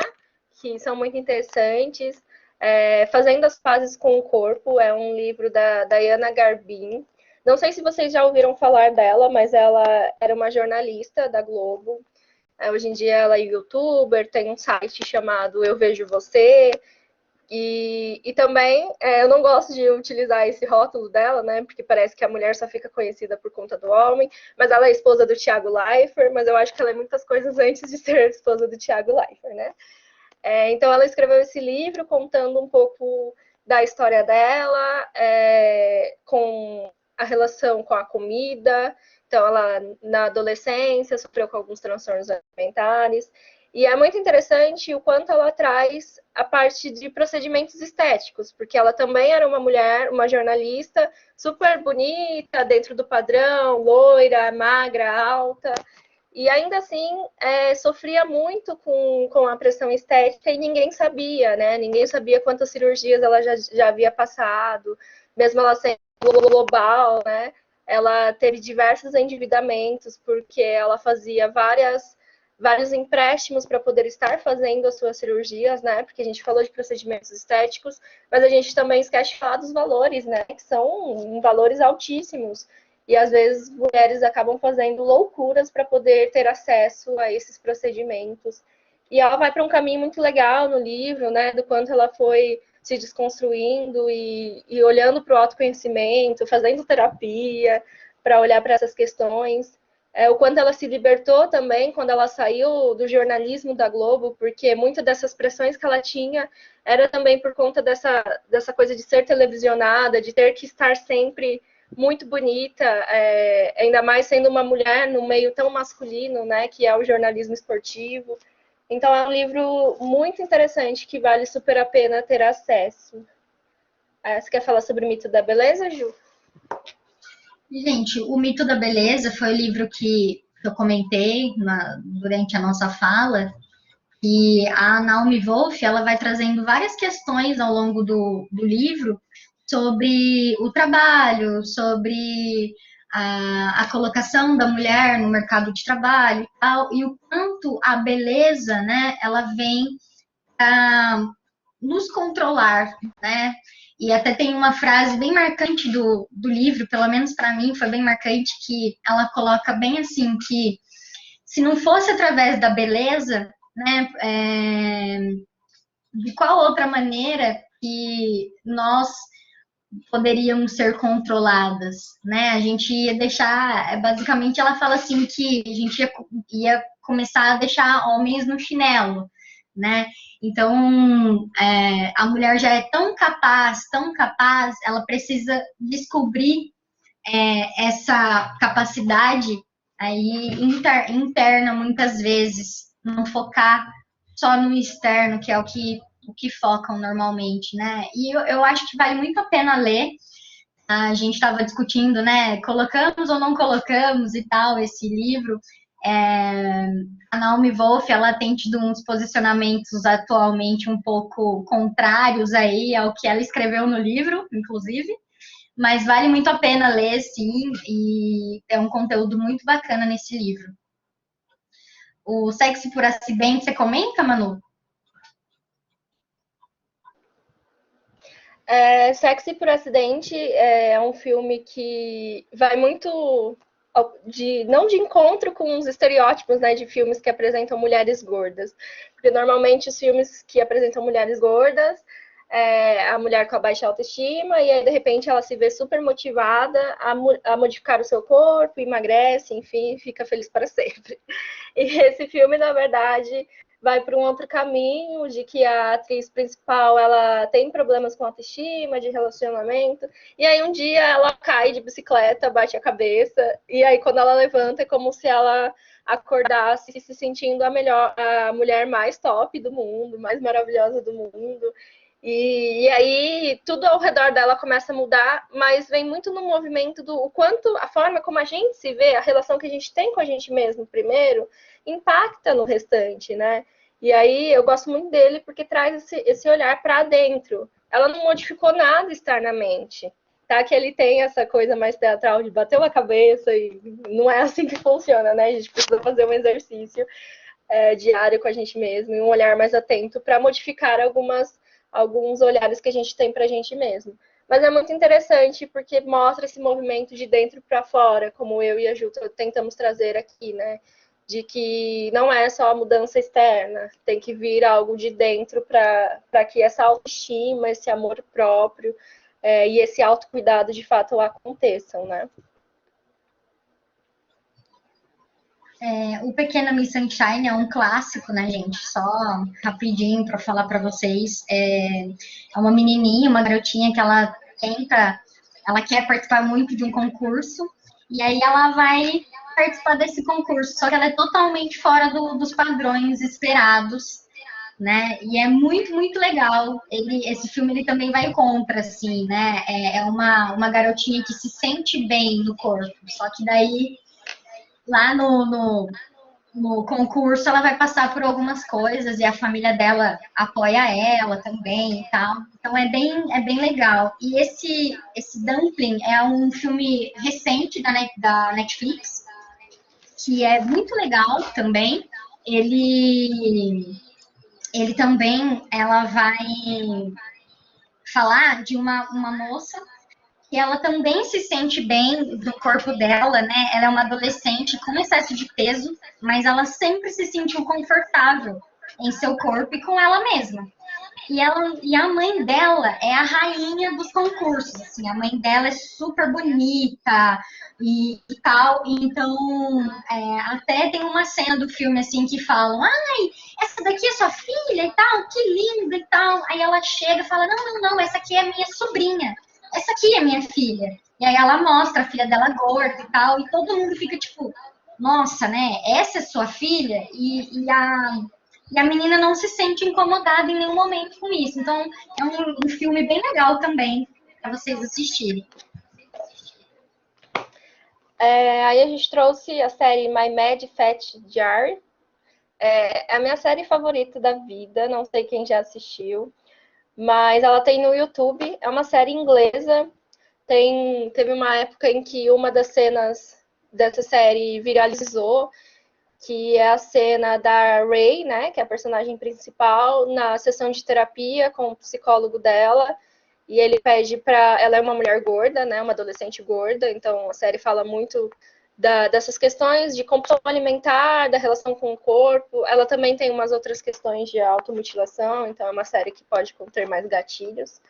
Que são muito interessantes. Fazendo as Pazes com o Corpo é um livro da Diana Garbin. Não sei se vocês já ouviram falar dela, mas ela era uma jornalista da Globo. Hoje em dia ela é youtuber, tem um site chamado Eu Vejo Você. E também, eu não gosto de utilizar esse rótulo dela, né? Porque parece que a mulher só fica conhecida por conta do homem. Mas ela é esposa do Thiago Leifert, mas eu acho que ela é muitas coisas antes de ser esposa do Thiago Leifert, né? Então ela escreveu esse livro contando um pouco da história dela, com a relação com a comida. Então ela, na adolescência, sofreu com alguns transtornos alimentares. E é muito interessante o quanto ela traz a parte de procedimentos estéticos, porque ela também era uma mulher, uma jornalista super bonita, dentro do padrão, loira, magra, alta, e ainda assim sofria muito com a pressão estética e ninguém sabia, né? Ninguém sabia quantas cirurgias ela já havia passado, mesmo ela sendo global, né? Ela teve diversos endividamentos, porque ela fazia vários empréstimos para poder estar fazendo as suas cirurgias, né? Porque a gente falou de procedimentos estéticos, mas a gente também esquece de falar dos valores, né? Que são valores altíssimos. E às vezes mulheres acabam fazendo loucuras para poder ter acesso a esses procedimentos. E ela vai para um caminho muito legal no livro, né? Do quanto ela foi se desconstruindo e olhando para o autoconhecimento, fazendo terapia, para olhar para essas questões. O quanto ela se libertou também quando ela saiu do jornalismo da Globo, porque muitas dessas pressões que ela tinha era também por conta dessa coisa de ser televisionada, de ter que estar sempre muito bonita, ainda mais sendo uma mulher no meio tão masculino, né, que é o jornalismo esportivo. Então é um livro muito interessante que vale super a pena ter acesso. Você quer falar sobre o mito da beleza, Ju? Gente, O Mito da Beleza foi o livro que eu comentei durante a nossa fala, e a Naomi Wolf ela vai trazendo várias questões ao longo do livro sobre o trabalho, sobre a colocação da mulher no mercado de trabalho e tal, e o quanto a beleza, né, ela vem a nos controlar, né? E até tem uma frase bem marcante do livro, pelo menos para mim foi bem marcante, que ela coloca bem assim, que se não fosse através da beleza, né, de qual outra maneira que nós poderíamos ser controladas, né? A gente ia deixar, basicamente ela fala assim que a gente ia começar a deixar homens no chinelo, né? Então, a mulher já é tão capaz, ela precisa descobrir essa capacidade aí interna, muitas vezes, não focar só no externo, que é o que focam normalmente, né? E eu acho que vale muito a pena ler. A gente estava discutindo, né? Colocamos ou não colocamos e tal esse livro. A Naomi Wolf ela tem tido uns posicionamentos atualmente um pouco contrários aí ao que ela escreveu no livro, inclusive, mas vale muito a pena ler, sim, e é um conteúdo muito bacana nesse livro. O Sexo por Acidente, você comenta, Manu? Sexy por Acidente é um filme que vai muito não de encontro com os estereótipos, né, de filmes que apresentam mulheres gordas, porque normalmente os filmes que apresentam mulheres gordas a mulher com a baixa autoestima e aí de repente ela se vê super motivada a modificar o seu corpo, emagrece, enfim, fica feliz para sempre. E esse filme, na verdade, vai para um outro caminho, de que a atriz principal ela tem problemas com autoestima, de relacionamento, e aí um dia ela cai de bicicleta, bate a cabeça, e aí quando ela levanta é como se ela acordasse se sentindo a mulher mais top do mundo, mais maravilhosa do mundo. E aí tudo ao redor dela começa a mudar, mas vem muito no movimento do o quanto a forma como a gente se vê, a relação que a gente tem com a gente mesmo primeiro, impacta no restante, né? E aí eu gosto muito dele porque traz esse olhar para dentro. Ela não modificou nada externamente. tá que ele tem essa coisa mais teatral de bater uma cabeça e não é assim que funciona, né? A gente precisa fazer um exercício diário com a gente mesmo e um olhar mais atento para modificar alguns olhares que a gente tem para a gente mesmo. Mas é muito interessante porque mostra esse movimento de dentro para fora, como eu e a Ju tentamos trazer aqui, né? De que não é só a mudança externa, tem que vir algo de dentro para que essa autoestima, esse amor próprio e esse autocuidado de fato aconteçam, né? O Pequena Miss Sunshine é um clássico, né, gente? Só rapidinho para falar para vocês. É uma menininha, uma garotinha que ela quer participar muito de um concurso, e aí ela vai participar desse concurso, só que ela é totalmente fora dos padrões esperados, né? E é muito, muito legal. Esse filme ele também vai contra, assim, né? É uma garotinha que se sente bem no corpo, só que daí lá no concurso ela vai passar por algumas coisas e a família dela apoia ela também e tal. Então é bem legal. E esse Dumpling é um filme recente da Netflix, que é muito legal também. Ele também, ela vai falar de uma moça que ela também se sente bem do corpo dela, né? Ela é uma adolescente com excesso de peso, mas ela sempre se sentiu confortável em seu corpo e com ela mesma. E a mãe dela é a rainha dos concursos, assim, a mãe dela é super bonita e tal, então até tem uma cena do filme, assim, que falam, ai, essa daqui é sua filha e tal, que linda e tal, aí ela chega e fala, não, essa aqui é minha sobrinha, essa aqui é minha filha, e aí ela mostra a filha dela gorda e tal, e todo mundo fica tipo, nossa, né, essa é sua filha? E a menina não se sente incomodada em nenhum momento com isso. Então, é um filme bem legal também, para vocês assistirem. Aí a gente trouxe a série My Mad Fat Diary. É a minha série favorita da vida, não sei quem já assistiu, mas ela tem no YouTube, é uma série inglesa. Teve uma época em que uma das cenas dessa série viralizou, que é a cena da Ray, né, que é a personagem principal, na sessão de terapia com o psicólogo dela, e ele pede para... Ela é uma mulher gorda, né, uma adolescente gorda, então a série fala muito dessas questões de compulsão alimentar, da relação com o corpo. Ela também tem umas outras questões de automutilação, então é uma série que pode conter mais gatilhos,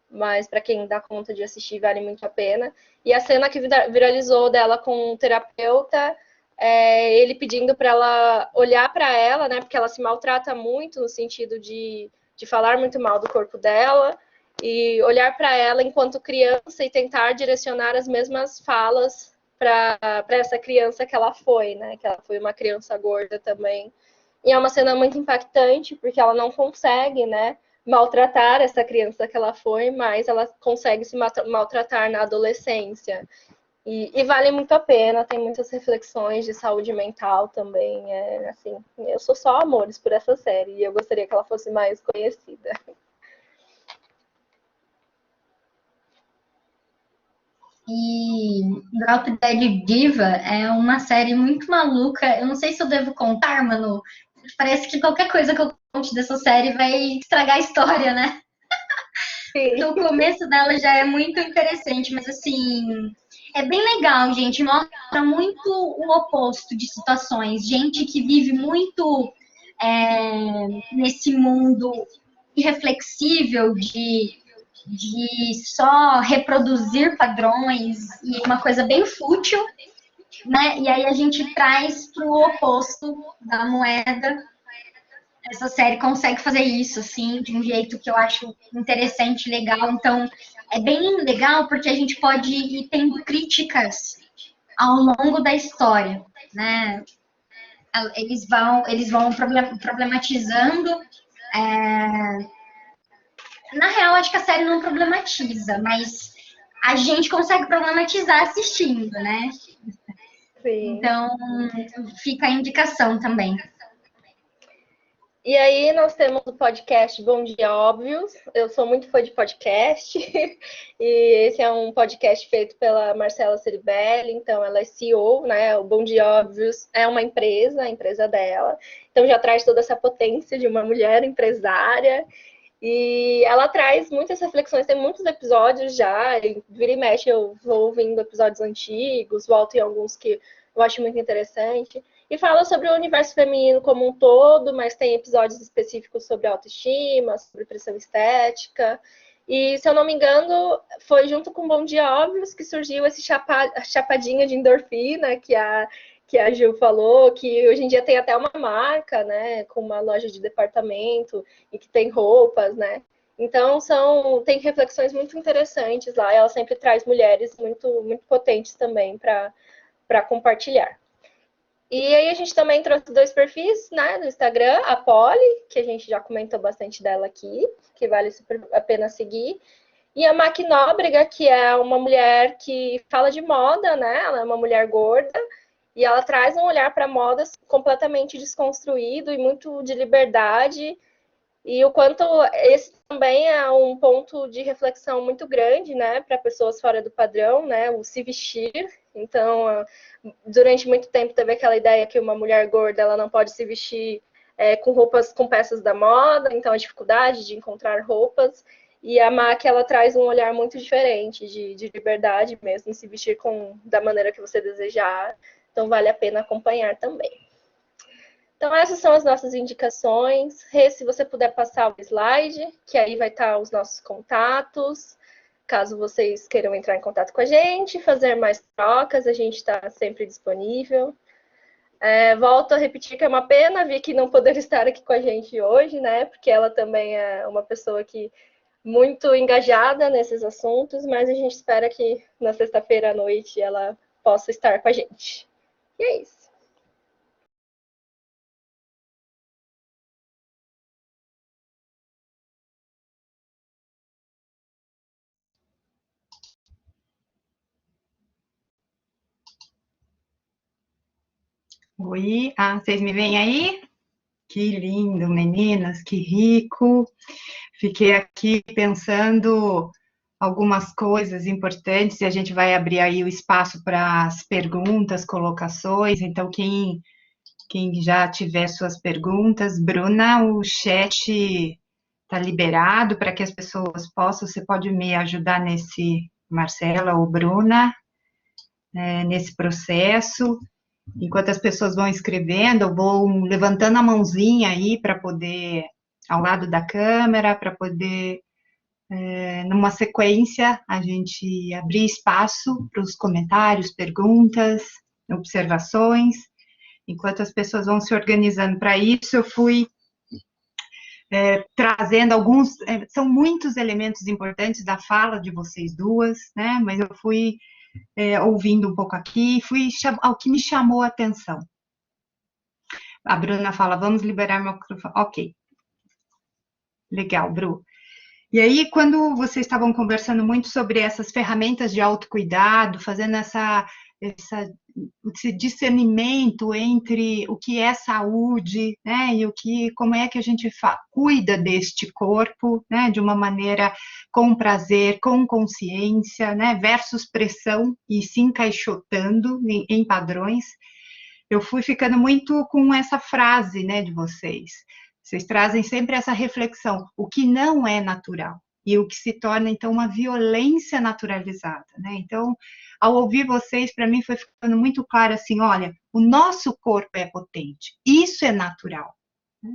mas para quem dá conta de assistir, vale muito a pena. E a cena que viralizou dela com um terapeuta, ele pedindo para ela olhar para ela, né, porque ela se maltrata muito no sentido de falar muito mal do corpo dela, e olhar para ela enquanto criança e tentar direcionar as mesmas falas para essa criança que ela foi, né, que ela foi uma criança gorda também. E é uma cena muito impactante, porque ela não consegue, né, maltratar essa criança que ela foi, mas ela consegue se maltratar na adolescência. E vale muito a pena, tem muitas reflexões de saúde mental também. Assim, eu sou só amores por essa série e eu gostaria que ela fosse mais conhecida. E Drop Dead Diva é uma série muito maluca. Eu não sei se eu devo contar, Manu. Parece que qualquer coisa que eu conte dessa série vai estragar a história, né? Então, o começo dela já é muito interessante, mas assim, é bem legal, gente. Mostra muito o oposto de situações. Gente que vive muito nesse mundo irreflexível de só reproduzir padrões e uma coisa bem fútil, né? E aí a gente traz para o oposto da moeda. Essa série consegue fazer isso, assim, de um jeito que eu acho interessante, legal. Então, é bem legal porque a gente pode ir tendo críticas ao longo da história, né? Eles vão problematizando. Na real, acho que a série não problematiza, mas a gente consegue problematizar assistindo, né? Sim. Então, fica a indicação também. E aí nós temos o podcast Bom Dia Óbvios. Eu sou muito fã de podcast. E esse é um podcast feito pela Marcela Ceribelli. Então ela é CEO, né? O Bom Dia Óbvios é uma empresa, a empresa dela. Então já traz toda essa potência de uma mulher empresária. E ela traz muitas reflexões, tem muitos episódios já, e vira e mexe eu vou ouvindo episódios antigos, volto em alguns que eu acho muito interessante. E fala sobre o universo feminino como um todo, mas tem episódios específicos sobre autoestima, sobre pressão estética. E, se eu não me engano, foi junto com Bom Dia Óbvios que surgiu esse chapadinha de endorfina que a Gil falou, que hoje em dia tem até uma marca, né, com uma loja de departamento e que tem roupas, né? Então, tem reflexões muito interessantes lá. Ela sempre traz mulheres muito potentes também para compartilhar. E aí a gente também trouxe 2 perfis, né, no Instagram, a Polly, que a gente já comentou bastante dela aqui, que vale super a pena seguir, e a Mac Nóbrega, que é uma mulher que fala de moda, né, ela é uma mulher gorda, e ela traz um olhar para modas completamente desconstruído e muito de liberdade, e o quanto esse também é um ponto de reflexão muito grande, né, para pessoas fora do padrão, né, o se vestir. Então, durante muito tempo teve aquela ideia que uma mulher gorda ela não pode se vestir com roupas, com peças da moda, então a dificuldade de encontrar roupas. E a MAC, ela traz um olhar muito diferente de liberdade mesmo, se vestir da maneira que você desejar. Então, vale a pena acompanhar também. Então, essas são as nossas indicações. Rê, se você puder passar o slide, que aí vai estar os nossos contatos. Caso vocês queiram entrar em contato com a gente, fazer mais trocas, a gente está sempre disponível. Volto a repetir que é uma pena a Vicky não poder estar aqui com a gente hoje, né? Porque ela também é uma pessoa que muito engajada nesses assuntos, mas a gente espera que na sexta-feira à noite ela possa estar com a gente. E é isso. Oi, vocês me veem aí? Que lindo, meninas, que rico. Fiquei aqui pensando algumas coisas importantes e a gente vai abrir aí o espaço para as perguntas, colocações. Então, quem já tiver suas perguntas, Bruna, o chat está liberado para que as pessoas possam. Você pode me ajudar nesse, Marcela ou Bruna, nesse processo. Enquanto as pessoas vão escrevendo, eu vou levantando a mãozinha aí para poder, ao lado da câmera, para poder, numa sequência, a gente abrir espaço para os comentários, perguntas, observações. Enquanto as pessoas vão se organizando para isso, eu fui trazendo alguns, são muitos elementos importantes da fala de vocês duas, né? Mas eu fui ouvindo um pouco aqui, fui ao que me chamou a atenção. A Bruna fala, vamos liberar meu microfone. Ok. Legal, Bru. E aí, quando vocês estavam conversando muito sobre essas ferramentas de autocuidado, fazendo esse discernimento entre o que é saúde, né, e como é que a gente cuida deste corpo, né, de uma maneira com prazer, com consciência, né, versus pressão e se encaixotando em padrões. Eu fui ficando muito com essa frase, né, de vocês. Vocês trazem sempre essa reflexão, o que não é natural e o que se torna, então, uma violência naturalizada, né? Então, ao ouvir vocês, para mim foi ficando muito claro assim, olha, o nosso corpo é potente, isso é natural. Né?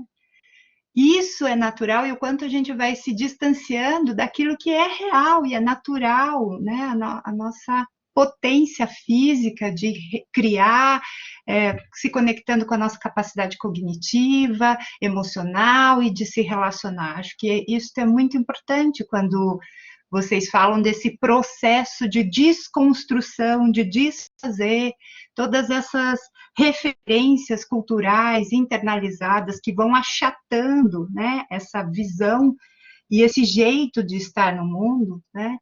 Isso é natural e o quanto a gente vai se distanciando daquilo que é real e é natural, né? A nossa potência física de criar, se conectando com a nossa capacidade cognitiva, emocional e de se relacionar. Acho que isso é muito importante quando vocês falam desse processo de desconstrução, de desfazer todas essas referências culturais internalizadas que vão achatando, né, essa visão e esse jeito de estar no mundo, né?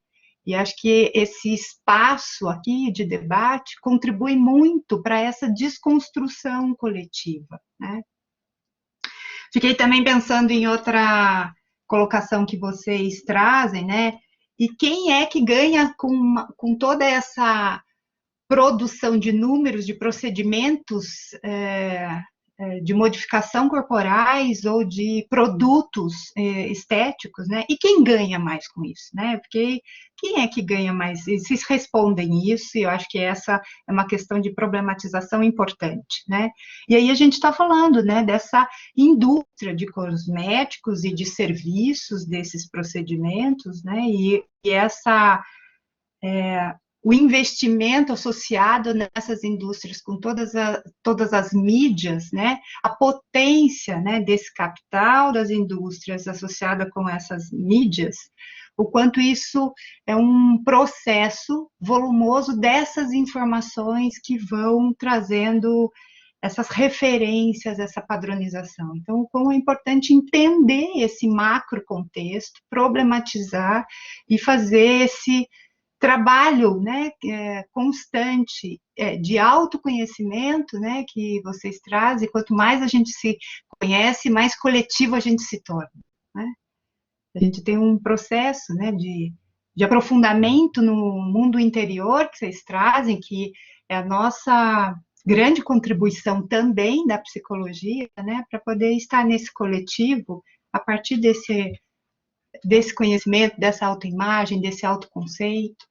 E acho que esse espaço aqui de debate contribui muito para essa desconstrução coletiva, né? Fiquei também pensando em outra colocação que vocês trazem, né? E quem é que ganha com toda essa produção de números, de procedimentos de modificação corporais ou de produtos estéticos, né? E quem ganha mais com isso, né? Porque quem é que ganha mais? Vocês respondem isso, e eu acho que essa é uma questão de problematização importante, né? E aí a gente está falando, né, dessa indústria de cosméticos e de serviços desses procedimentos, né? E essa o investimento associado nessas indústrias com todas as mídias, né, a potência, né, desse capital das indústrias associada com essas mídias, o quanto isso é um processo volumoso dessas informações que vão trazendo essas referências, essa padronização. Então, como é importante entender esse macro contexto, problematizar e fazer esse trabalho, né, constante de autoconhecimento, né, que vocês trazem. Quanto mais a gente se conhece, mais coletivo a gente se torna, né? A gente tem um processo, né, de aprofundamento no mundo interior que vocês trazem, que é a nossa grande contribuição também da psicologia, né, para poder estar nesse coletivo a partir desse conhecimento, dessa autoimagem, desse autoconceito.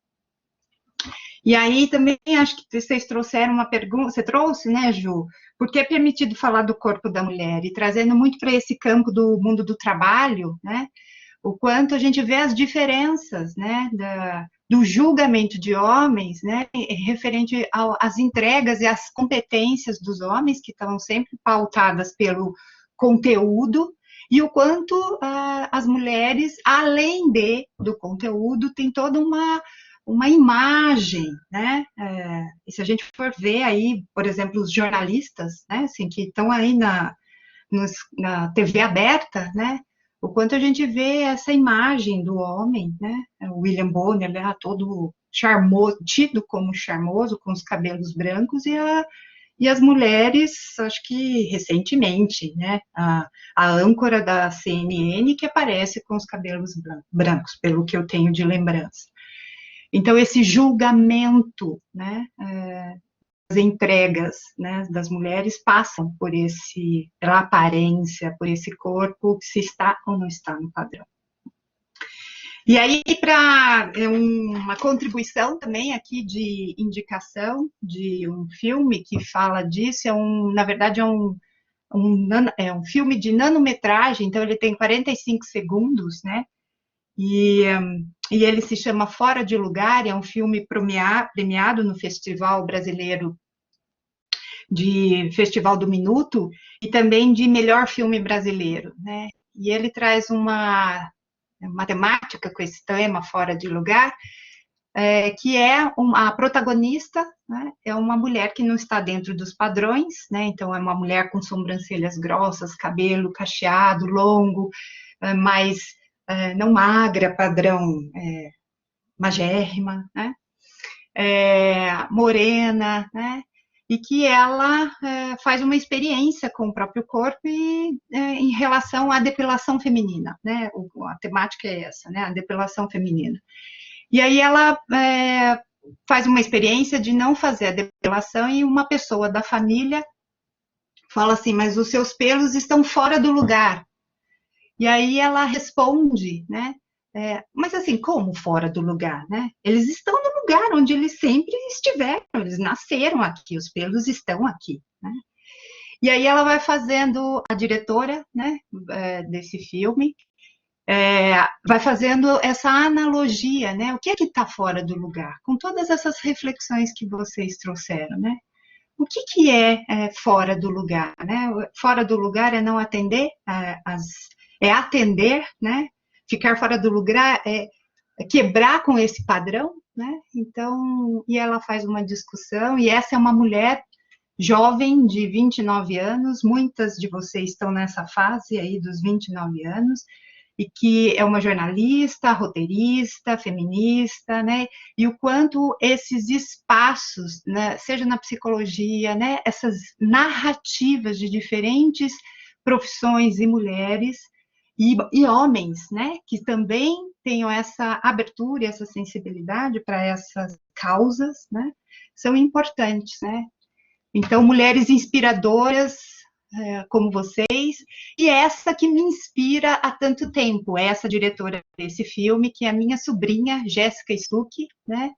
E aí também acho que vocês trouxeram uma pergunta, você trouxe, né, Ju? Por que é permitido falar do corpo da mulher? E trazendo muito para esse campo do mundo do trabalho, né? O quanto a gente vê as diferenças, né, do julgamento de homens, né, referente às entregas e às competências dos homens, que estão sempre pautadas pelo conteúdo, e o quanto as mulheres, além do conteúdo, tem toda uma imagem, né? E se a gente for ver aí, por exemplo, os jornalistas, né, assim, que estão aí na TV aberta, né? O quanto a gente vê essa imagem do homem, né? O William Bonner, né, todo charmoso, tido como charmoso, com os cabelos brancos, e as mulheres, acho que recentemente, né, a âncora da CNN que aparece com os cabelos brancos, pelo que eu tenho de lembrança. Então, esse julgamento, né, as entregas, né, das mulheres passam pela aparência, por esse corpo, se está ou não está no padrão. E aí, para uma contribuição também aqui de indicação de um filme que fala disso, na verdade, é um filme de nanometragem, então ele tem 45 segundos, né? E ele se chama Fora de Lugar, é um filme premiado no Festival Brasileiro Festival do Minuto, e também de melhor filme brasileiro, né? E ele traz uma temática com esse tema, Fora de Lugar, que é a protagonista, né, é uma mulher que não está dentro dos padrões, né? Então é uma mulher com sobrancelhas grossas, cabelo cacheado, longo, mas não magra, padrão magérrima, né? Morena, né? E que ela faz uma experiência com o próprio corpo em relação à depilação feminina, né? A temática é essa, né? A depilação feminina. E aí ela faz uma experiência de não fazer a depilação e uma pessoa da família fala assim, mas os seus pelos estão fora do lugar. E aí ela responde, né? Mas assim, como fora do lugar, né? Eles estão no lugar onde eles sempre estiveram, eles nasceram aqui, os pelos estão aqui, né? E aí ela vai fazendo, a diretora, né, desse filme, vai fazendo essa analogia, né? O que é que está fora do lugar? Com todas essas reflexões que vocês trouxeram, né? O que é fora do lugar, né? Fora do lugar é não atender, é atender, né? Ficar fora do lugar é quebrar com esse padrão, né? Então, e ela faz uma discussão, e essa é uma mulher jovem de 29 anos, muitas de vocês estão nessa fase aí dos 29 anos, e que é uma jornalista, roteirista, feminista, né? E o quanto esses espaços, né, seja na psicologia, né, essas narrativas de diferentes profissões e mulheres e homens, né, que também tenham essa abertura e essa sensibilidade para essas causas, né, são importantes, né. Então, mulheres inspiradoras, como vocês, e essa que me inspira há tanto tempo, essa diretora desse filme, que é a minha sobrinha, Jéssica Stuck, né,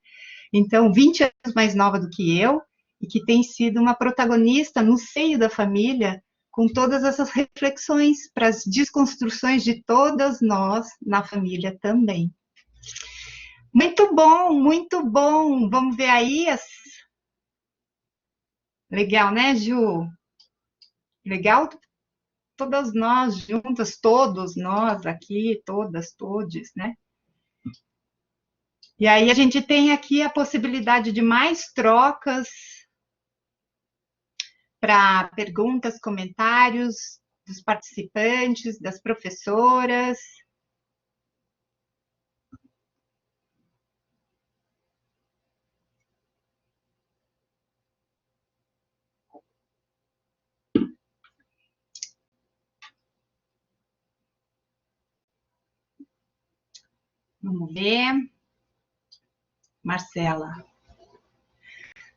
então, 20 anos mais nova do que eu, e que tem sido uma protagonista no seio da família, com todas essas reflexões para as desconstruções de todas nós na família também. Muito bom, muito bom. Vamos ver aí as... Legal, né, Ju? Legal todas nós juntas, todos nós aqui, todas, todes, né? E aí a gente tem aqui a possibilidade de mais trocas para perguntas, comentários dos participantes, das professoras. Vamos ver. Marcela.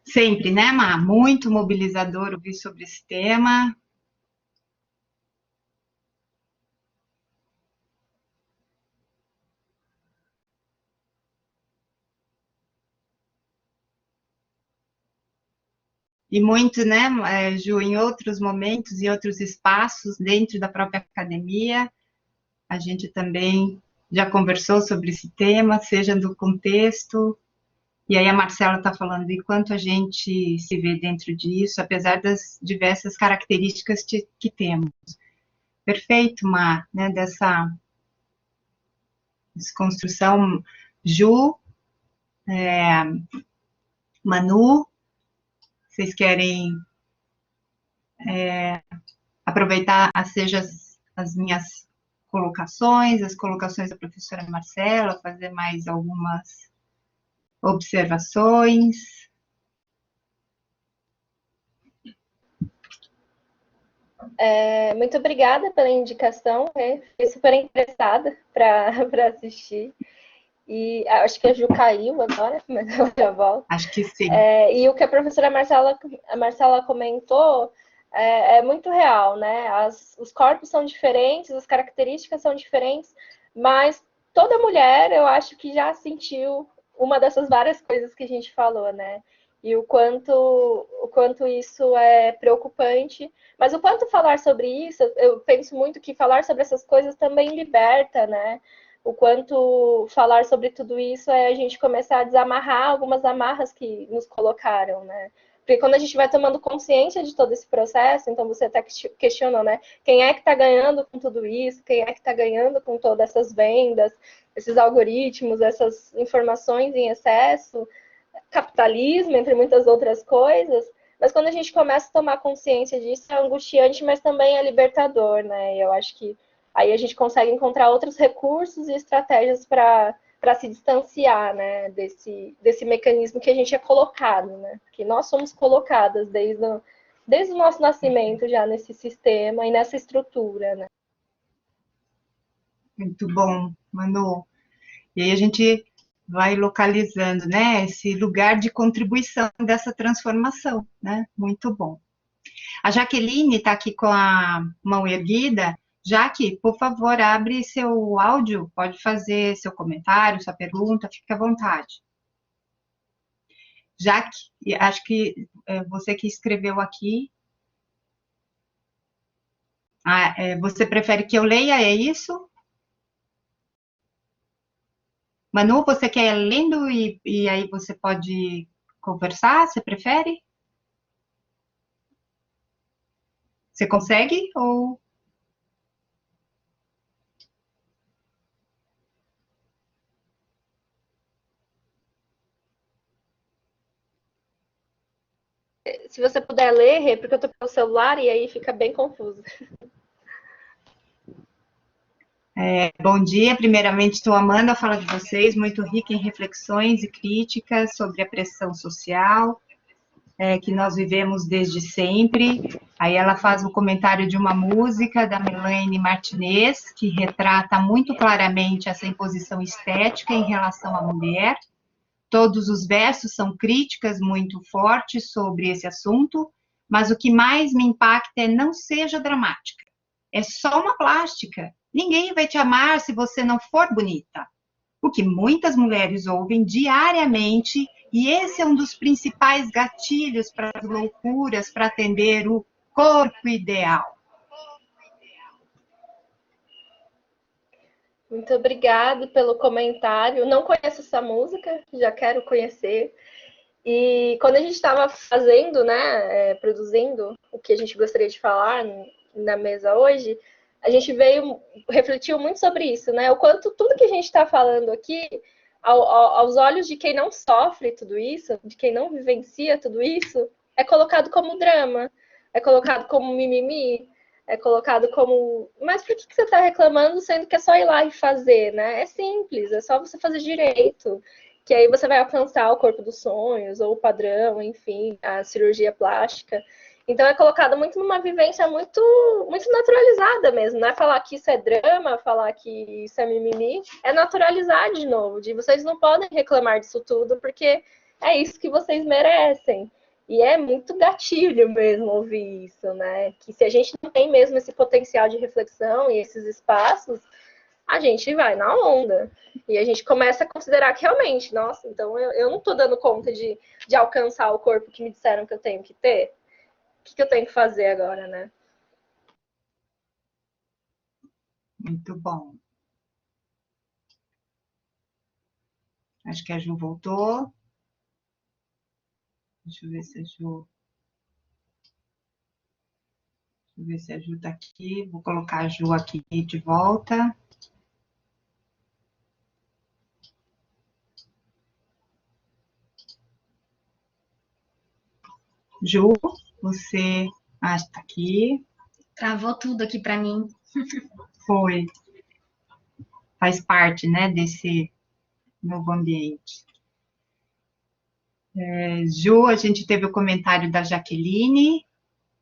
Sempre, né, Má? Muito mobilizador ouvir sobre esse tema. E muito, né, Ju, em outros momentos e outros espaços dentro da própria academia, a gente também já conversou sobre esse tema, seja do contexto, e aí a Marcela está falando de quanto a gente se vê dentro disso, apesar das diversas características que temos. Perfeito, Mar, né, dessa desconstrução. Ju, Manu, vocês querem aproveitar, seja as minhas colocações, as colocações da professora Marcela, fazer mais algumas observações? Muito obrigada pela indicação, fiquei super interessada para assistir. E acho que a Ju caiu agora, mas ela já volta. Acho que sim. E o que a professora Marcela comentou é muito real, né? Os corpos são diferentes, as características são diferentes, mas toda mulher, eu acho que já sentiu uma dessas várias coisas que a gente falou, né? E o quanto isso é preocupante, mas o quanto falar sobre isso, eu penso muito que falar sobre essas coisas também liberta, né? O quanto falar sobre tudo isso é a gente começar a desamarrar algumas amarras que nos colocaram, né? Porque quando a gente vai tomando consciência de todo esse processo, então você até questionou, né? Quem é que está ganhando com tudo isso? Quem é que está ganhando com todas essas vendas, esses algoritmos, essas informações em excesso, capitalismo, entre muitas outras coisas? Mas quando a gente começa a tomar consciência disso, é angustiante, mas também é libertador, né? E eu acho que aí a gente consegue encontrar outros recursos e estratégias para se distanciar, né, desse mecanismo que a gente é colocado, né? Que nós somos colocadas desde o nosso nascimento já nesse sistema e nessa estrutura, né? Muito bom, Manu. E aí a gente vai localizando, né, esse lugar de contribuição dessa transformação, né? Muito bom. A Jaqueline está aqui com a mão erguida. Jaque, por favor, abre seu áudio, pode fazer seu comentário, sua pergunta, fique à vontade. Jaque, acho que você que escreveu aqui. Você prefere que eu leia, é isso? Manu, você quer lendo e aí você pode conversar, você prefere? Você consegue ou... Se você puder ler, porque eu estou pelo celular e aí fica bem confuso. Bom dia, primeiramente estou amando a fala de vocês, muito rica em reflexões e críticas sobre a pressão social. que nós vivemos desde sempre. Aí ela faz o comentário de uma música da Melanie Martinez, que retrata muito claramente essa imposição estética em relação à mulher. Todos os versos são críticas muito fortes sobre esse assunto, mas o que mais me impacta é não seja dramática. É só uma plástica. Ninguém vai te amar se você não for bonita. O que muitas mulheres ouvem diariamente, e esse é um dos principais gatilhos para as loucuras para atender o corpo ideal. Muito obrigada pelo comentário. Não conheço essa música, já quero conhecer. E quando a gente estava fazendo, né, produzindo o que a gente gostaria de falar na mesa hoje, a gente refletiu muito sobre isso, né? O quanto tudo que a gente está falando aqui, aos olhos de quem não sofre tudo isso, de quem não vivencia tudo isso, é colocado como drama, é colocado como mimimi, é colocado como... Mas por que você está reclamando sendo que é só ir lá e fazer, né? É simples, é só você fazer direito, que aí você vai alcançar o corpo dos sonhos, ou o padrão, enfim, a cirurgia plástica. Então é colocado muito numa vivência muito, muito naturalizada mesmo, não é falar que isso é drama, falar que isso é mimimi, é naturalizar de novo, de vocês não podem reclamar disso tudo, porque é isso que vocês merecem. E é muito gatilho mesmo ouvir isso, né? Que se a gente não tem mesmo esse potencial de reflexão e esses espaços, a gente vai na onda. E a gente começa a considerar que realmente, nossa, então eu não tô dando conta de alcançar o corpo que me disseram que eu tenho que ter. O que eu tenho que fazer agora, né? Muito bom. Acho que a Ju voltou. Deixa eu ver se a Ju... Deixa eu ver se a Ju está aqui. Vou colocar a Ju aqui de volta. Ju, você... Ah, está aqui. Travou tudo aqui para mim. Foi. Faz parte, né, desse novo ambiente. Ju, a gente teve o comentário da Jaqueline.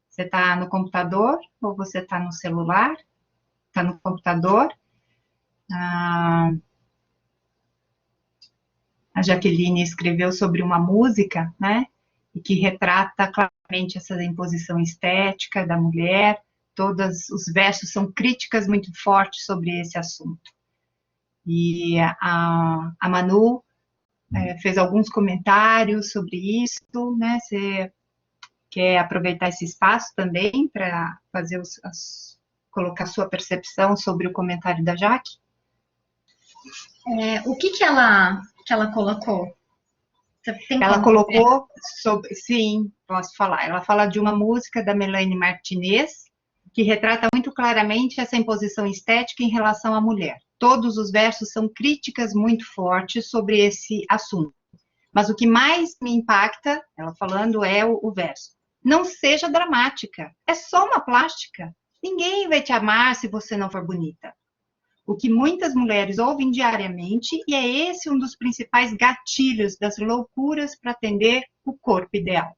Você está no computador ou você está no celular? Está no computador. A Jaqueline escreveu sobre uma música, né? E que retrata claramente essa imposição estética da mulher. Todos os versos são críticas muito fortes sobre esse assunto. E a Manu fez alguns comentários sobre isso, né? Você quer aproveitar esse espaço também para fazer colocar sua percepção sobre o comentário da Jaque? O que ela colocou? Ela colocou sobre... Sim, posso falar. Ela fala de uma música da Melanie Martinez, que retrata muito claramente essa imposição estética em relação à mulher. Todos os versos são críticas muito fortes sobre esse assunto. Mas o que mais me impacta, ela falando, é o verso. Não seja dramática, é só uma plástica. Ninguém vai te amar se você não for bonita. O que muitas mulheres ouvem diariamente, e é esse um dos principais gatilhos das loucuras para atender o corpo ideal.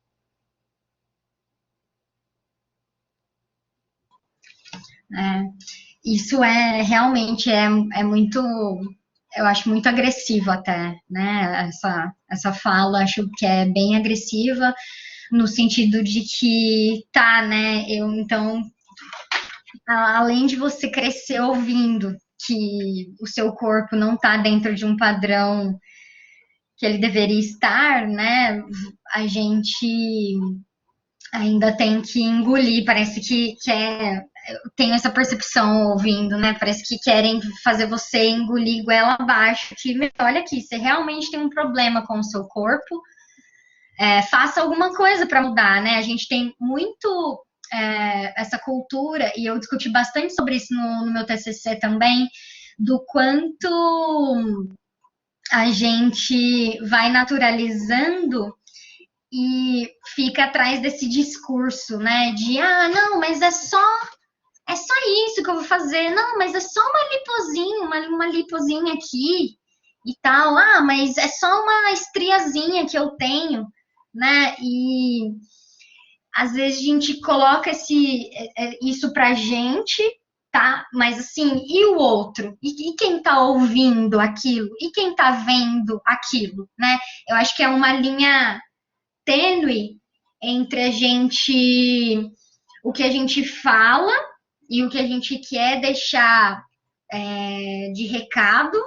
Isso realmente é muito, eu acho muito agressivo até, né? Essa fala, acho que é bem agressiva, no sentido de que, né? Então, além de você crescer ouvindo que o seu corpo não está dentro de um padrão que ele deveria estar, né? A gente ainda tem que engolir, parece que eu tenho essa percepção ouvindo, né? Parece que querem fazer você engolir goela abaixo, que olha aqui, você realmente tem um problema com o seu corpo, faça alguma coisa para mudar, né? A gente tem muito essa cultura, e eu discuti bastante sobre isso no meu TCC também, do quanto a gente vai naturalizando e fica atrás desse discurso, né, de, não, mas é só isso que eu vou fazer, não, mas é só uma lipozinha aqui e tal, mas é só uma estriazinha que eu tenho. né? E às vezes a gente coloca isso pra gente, tá? Mas assim, e o outro? E quem tá ouvindo aquilo? E quem tá vendo aquilo, né? Eu acho que é uma linha tênue entre o que a gente fala e o que a gente quer deixar de recado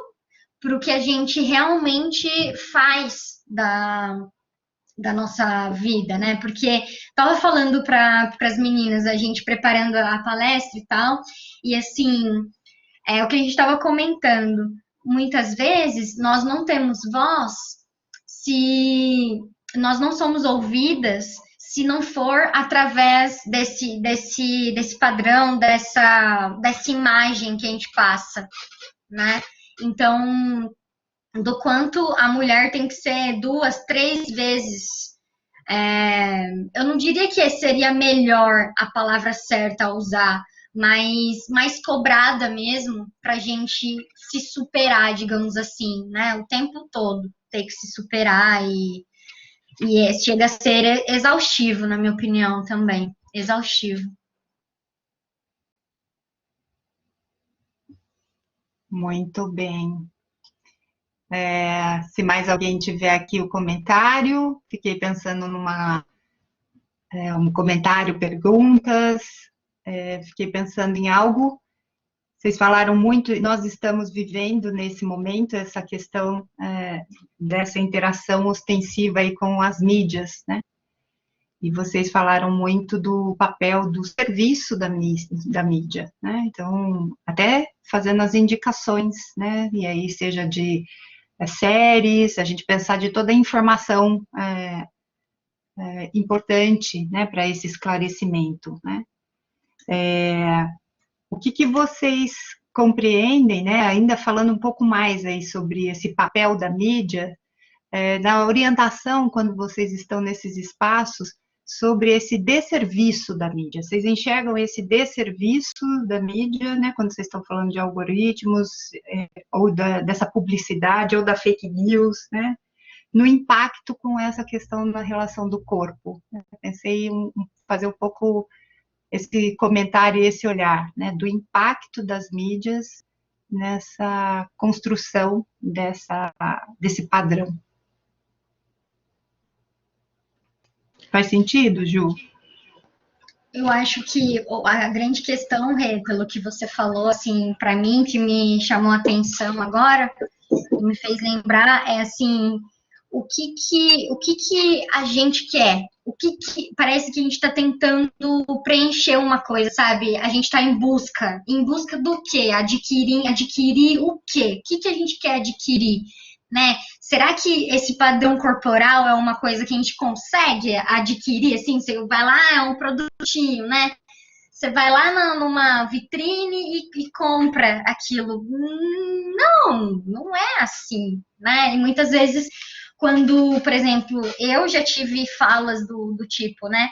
para o que a gente realmente faz da nossa vida, né? Porque tava falando para as meninas, a gente preparando a palestra e tal, e assim, o que a gente estava comentando, muitas vezes nós não temos voz se nós não somos ouvidas se não for através desse padrão, dessa imagem que a gente passa, né? Então, do quanto a mulher tem que ser 2, 3 vezes. Eu não diria que seria melhor a palavra certa a usar, mas mais cobrada mesmo, para a gente se superar, digamos assim, né? O tempo todo ter que se superar e chega a ser exaustivo, na minha opinião, também. Exaustivo. Muito bem. Se mais alguém tiver aqui o comentário, fiquei pensando um comentário, perguntas, fiquei pensando em algo. Vocês falaram muito, e nós estamos vivendo nesse momento essa questão dessa interação ostensiva aí com as mídias, né? E vocês falaram muito do papel do serviço da mídia, né? Então, até fazendo as indicações, né? E aí, seja de séries, a gente pensar de toda a informação importante, né, para esse esclarecimento, né? O que vocês compreendem, né, ainda falando um pouco mais aí sobre esse papel da mídia, na orientação, quando vocês estão nesses espaços, sobre esse desserviço da mídia. Vocês enxergam esse desserviço da mídia, né, quando vocês estão falando de algoritmos, ou dessa publicidade, ou da fake news, né, no impacto com essa questão da relação do corpo. Pensei em fazer um pouco esse comentário e esse olhar, né, do impacto das mídias nessa construção desse padrão. Faz sentido, Ju? Eu acho que a grande questão, Rê, pelo que você falou, assim, para mim, que me chamou a atenção agora, me fez lembrar, assim, o que a gente quer? Parece que a gente está tentando preencher uma coisa, sabe? A gente está em busca do quê? Adquirir o quê? O que a gente quer adquirir? Né? Será que esse padrão corporal é uma coisa que a gente consegue adquirir? Assim, você vai lá, é um produtinho, né? Você vai lá numa vitrine e compra aquilo. Não é assim, né? E muitas vezes, quando, por exemplo, eu já tive falas do tipo, né?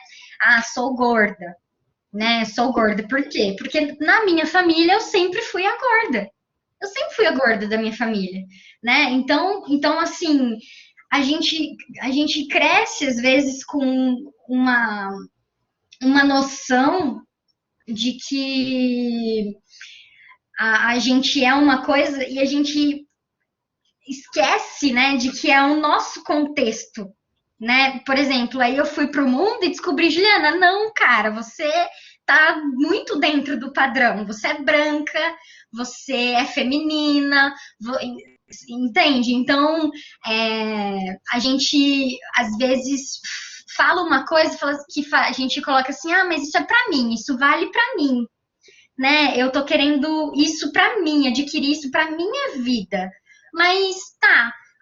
Sou gorda, né? Sou gorda. Por quê? Porque na minha família eu sempre fui a gorda. Eu sempre fui a gorda da minha família, né? Então assim, a gente cresce às vezes com uma noção de que a gente é uma coisa e a gente esquece, né, de que é o nosso contexto, né? Por exemplo, aí eu fui pro mundo e descobri, Juliana, não, cara, você tá muito dentro do padrão. Você é branca, você é feminina, entende? Então, a gente, às vezes, fala uma coisa que a gente coloca assim, mas isso é pra mim, isso vale pra mim, né? Eu tô querendo isso pra mim, adquirir isso pra minha vida. Mas,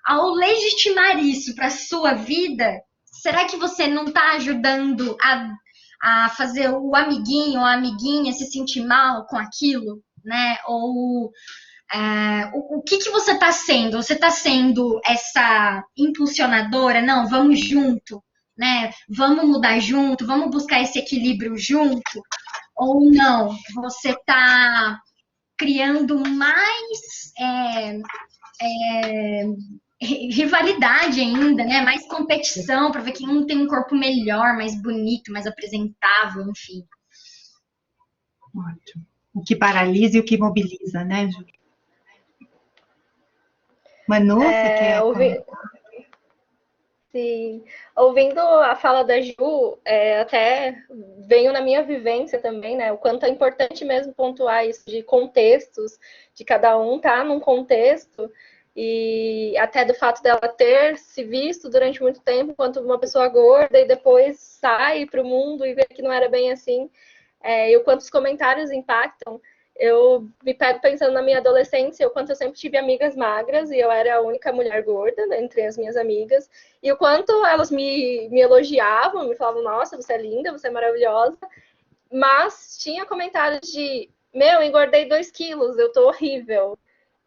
ao legitimar isso pra sua vida, será que você não tá ajudando a fazer o amiguinho ou a amiguinha se sentir mal com aquilo, né? Ou o que você está sendo? Você está sendo essa impulsionadora? Não, vamos junto, né? Vamos mudar junto, vamos buscar esse equilíbrio junto? Ou não? Você está criando mais rivalidade ainda, né? Mais competição para ver quem um tem um corpo melhor, mais bonito, mais apresentável, enfim. Ótimo. O que paralisa e o que mobiliza, né, Ju? Manu, você quer comentar? Sim, ouvindo a fala da Ju, até venho na minha vivência também, né? O quanto é importante mesmo pontuar isso de contextos, de cada um tá num contexto, e até do fato dela ter se visto durante muito tempo enquanto uma pessoa gorda e depois sai para o mundo e vê que não era bem assim, e o quanto os comentários impactam. Eu me pego pensando na minha adolescência, o quanto eu sempre tive amigas magras e eu era a única mulher gorda, né, entre as minhas amigas, e o quanto elas me elogiavam, me falavam, nossa, você é linda, você é maravilhosa, mas tinha comentários de, meu, engordei 2 quilos, eu tô horrível.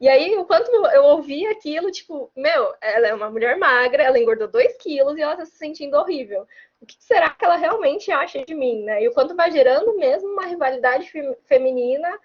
E aí, o quanto eu ouvi aquilo, tipo, meu, ela é uma mulher magra, ela engordou 2 quilos e ela tá se sentindo horrível. O que será que ela realmente acha de mim, né? E o quanto vai gerando mesmo uma rivalidade feminina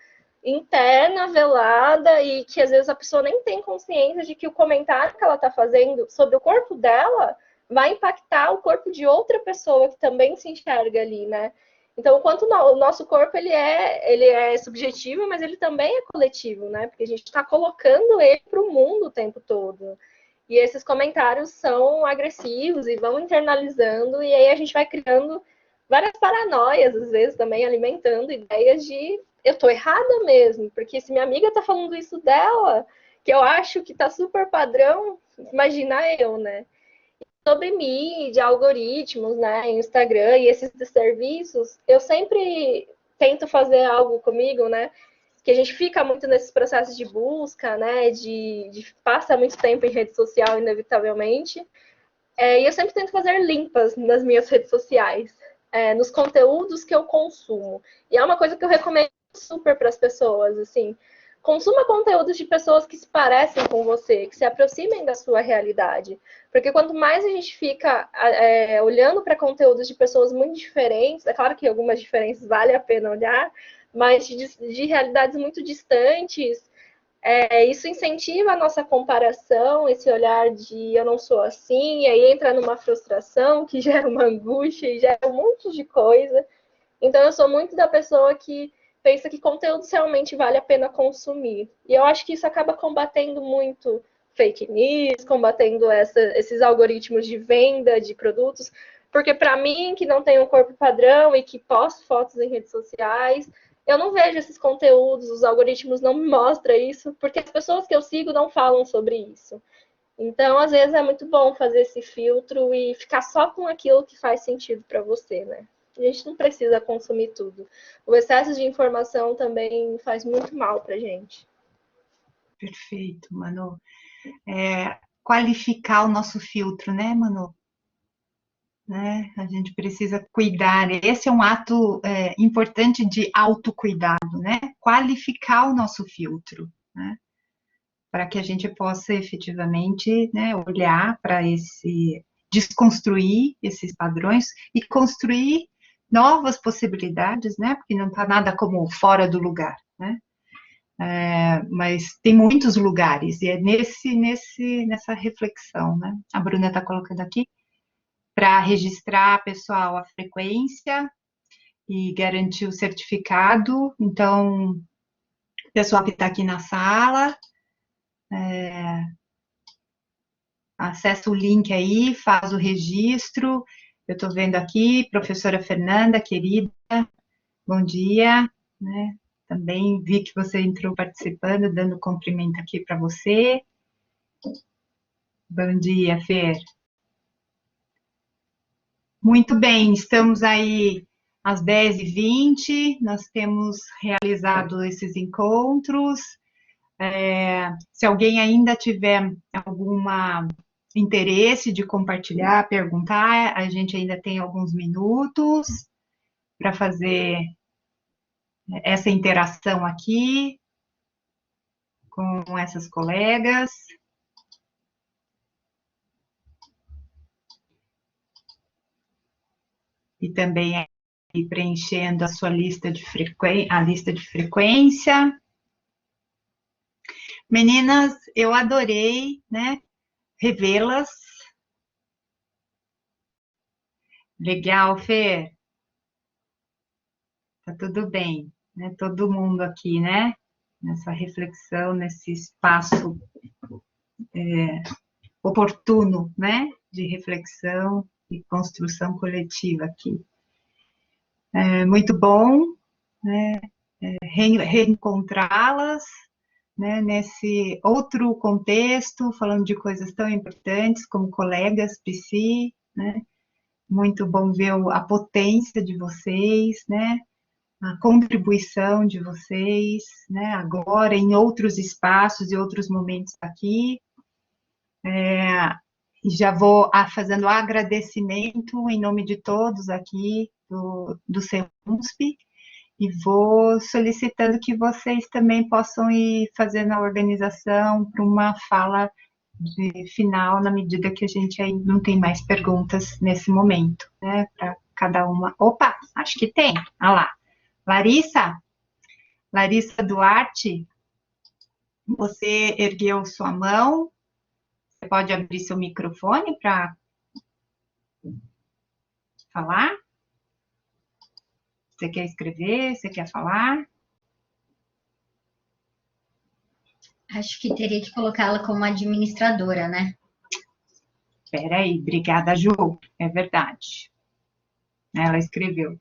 interna, velada, e que às vezes a pessoa nem tem consciência de que o comentário que ela está fazendo sobre o corpo dela vai impactar o corpo de outra pessoa que também se enxerga ali, né? Então, o quanto o nosso corpo ele é subjetivo, mas ele também é coletivo, né? Porque a gente está colocando ele para o mundo o tempo todo. E esses comentários são agressivos e vão internalizando, e aí a gente vai criando várias paranoias, às vezes, também alimentando ideias de eu tô errada mesmo, porque se minha amiga tá falando isso dela, que eu acho que tá super padrão, imagina eu, né? Sobre mídia, algoritmos, né, Instagram e esses serviços, eu sempre tento fazer algo comigo, né, que a gente fica muito nesses processos de busca, né, de passa muito tempo em rede social, inevitavelmente, e eu sempre tento fazer limpas nas minhas redes sociais, nos conteúdos que eu consumo. E é uma coisa que eu recomendo super para as pessoas, assim, consuma conteúdos de pessoas que se parecem com você, que se aproximem da sua realidade. Porque quanto mais a gente fica olhando para conteúdos de pessoas muito diferentes, é claro que algumas diferenças vale a pena olhar, mas de realidades muito distantes, isso incentiva a nossa comparação, esse olhar de eu não sou assim, e aí entra numa frustração que gera uma angústia e gera um monte de coisa. Então eu sou muito da pessoa que pensa que conteúdos realmente vale a pena consumir. E eu acho que isso acaba combatendo muito fake news, combatendo esses algoritmos de venda de produtos, porque para mim, que não tenho um corpo padrão e que posto fotos em redes sociais, eu não vejo esses conteúdos, os algoritmos não me mostram isso, porque as pessoas que eu sigo não falam sobre isso. Então, às vezes, é muito bom fazer esse filtro e ficar só com aquilo que faz sentido para você, né? A gente não precisa consumir tudo. O excesso de informação também faz muito mal para a gente. Perfeito, Manu. Qualificar o nosso filtro, né, Manu? Né? A gente precisa cuidar. Esse é um ato importante de autocuidado, né? Qualificar o nosso filtro, né? Para que a gente possa efetivamente, né, olhar para desconstruir esses padrões e construir novas possibilidades, né? Porque não está nada como fora do lugar, né? Mas tem muitos lugares e é nessa reflexão, né? A Bruna está colocando aqui para registrar, pessoal, a frequência e garantir o certificado. Então, o pessoal que está aqui na sala, acessa o link aí, faz o registro. Eu estou vendo aqui, professora Fernanda, querida, bom dia, né? Também vi que você entrou participando, dando cumprimento aqui para você. Bom dia, Fer. Muito bem, estamos aí às 10h20, nós temos realizado esses encontros. Se alguém ainda tiver algum interesse de compartilhar, perguntar, a gente ainda tem alguns minutos para fazer essa interação aqui com essas colegas. E também preenchendo a sua lista de frequência. Meninas, eu adorei, né, revê-las. Legal, Fer. Tá tudo bem, né? Todo mundo aqui, né? Nessa reflexão, nesse espaço oportuno, né? De reflexão e construção coletiva aqui. Muito bom, né? Reencontrá-las, né? Nesse outro contexto, falando de coisas tão importantes como colegas, psi, né? Muito bom ver a potência de vocês, né? A contribuição de vocês, né? Agora em outros espaços e outros momentos aqui. Já vou fazendo agradecimento em nome de todos aqui do CEUNSP e vou solicitando que vocês também possam ir fazendo a organização para uma fala final, na medida que a gente aí não tem mais perguntas nesse momento, né? Para cada uma. Opa, acho que tem. Olha lá. Larissa Duarte, você ergueu sua mão. Você pode abrir seu microfone para falar? Você quer escrever? Você quer falar? Acho que teria que colocá-la como administradora, né? Espera aí, obrigada, Ju. É verdade. Ela escreveu.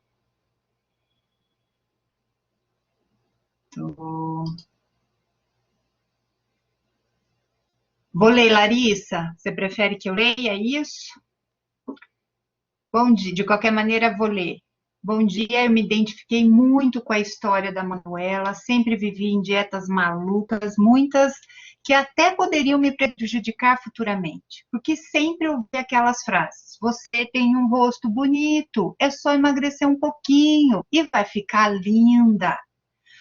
Vou ler, Larissa. Você prefere que eu leia isso? Bom dia. De qualquer maneira, vou ler. Bom dia, eu me identifiquei muito com a história da Manuela, sempre vivi em dietas malucas, muitas que até poderiam me prejudicar futuramente, porque sempre ouvi aquelas frases: você tem um rosto bonito, é só emagrecer um pouquinho e vai ficar linda.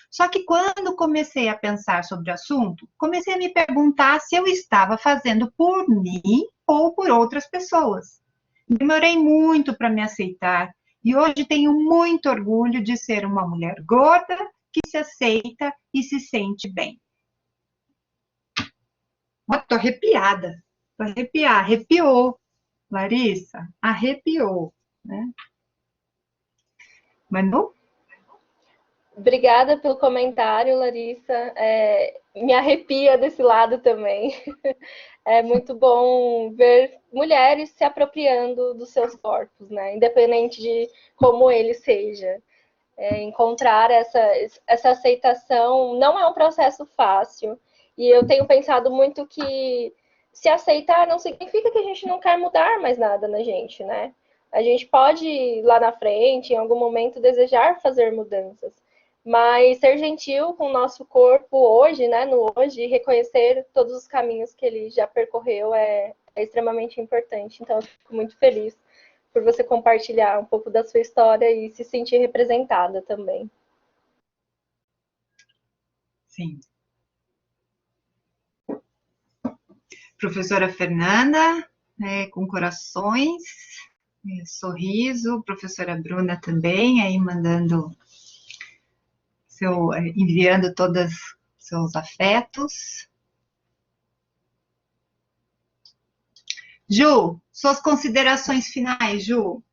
Só que quando comecei a pensar sobre o assunto, comecei a me perguntar se eu estava fazendo por mim ou por outras pessoas. Demorei muito para me aceitar e hoje tenho muito orgulho de ser uma mulher gorda que se aceita e se sente bem. Estou arrepiada, arrepiou, Larissa, arrepiou, né? Manu? Obrigada pelo comentário, Larissa. Me arrepia desse lado também. É muito bom ver mulheres se apropriando dos seus corpos, né? Independente de como ele seja. Encontrar essa aceitação não é um processo fácil. E eu tenho pensado muito que se aceitar não significa que a gente não quer mudar mais nada na gente, né? A gente pode, lá na frente, em algum momento, desejar fazer mudanças. Mas ser gentil com o nosso corpo hoje, né, no hoje, e reconhecer todos os caminhos que ele já percorreu é extremamente importante. Então, eu fico muito feliz por você compartilhar um pouco da sua história e se sentir representada também. Sim. Professora Fernanda, com corações, sorriso. Professora Bruna também, aí mandando... enviando todos seus afetos. Ju, suas considerações finais, Ju.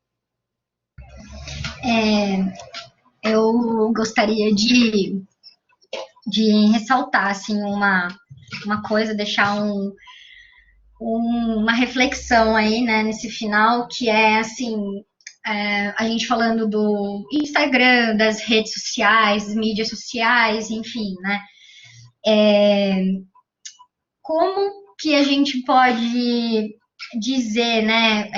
Eu gostaria de ressaltar assim, uma coisa, deixar uma reflexão aí, né, nesse final, que é assim... a gente falando do Instagram, das redes sociais, das mídias sociais, enfim, né? Como que a gente pode dizer, né?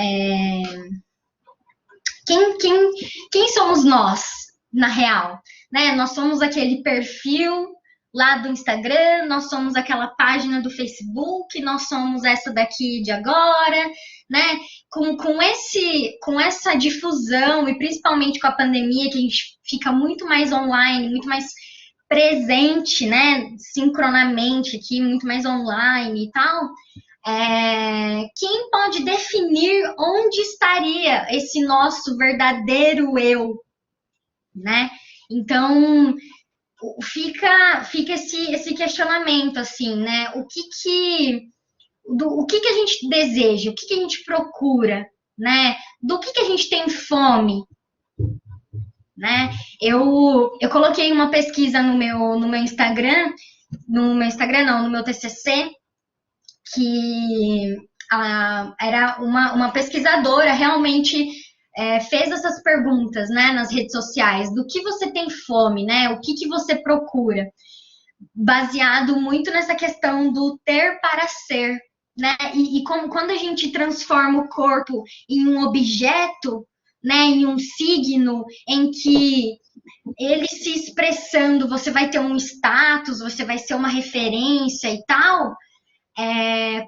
Quem somos nós, na real? Né? Nós somos aquele perfil lá do Instagram, nós somos aquela página do Facebook, nós somos essa daqui de agora, né? Com essa difusão, e principalmente com a pandemia, que a gente fica muito mais online, muito mais presente, né? Sincronamente aqui, muito mais online e tal. Quem pode definir onde estaria esse nosso verdadeiro eu, né? Então, fica esse questionamento, assim, né? o que a gente deseja, o que a gente procura, né? Do que a gente tem fome, né? Eu coloquei uma pesquisa no meu Instagram, no meu TCC, que era uma pesquisadora realmente fez essas perguntas, né, nas redes sociais, do que você tem fome, né? O que você procura? Baseado muito nessa questão do ter para ser, né? E como quando a gente transforma o corpo em um objeto, né, em um signo em que ele se expressando, você vai ter um status, você vai ser uma referência e tal,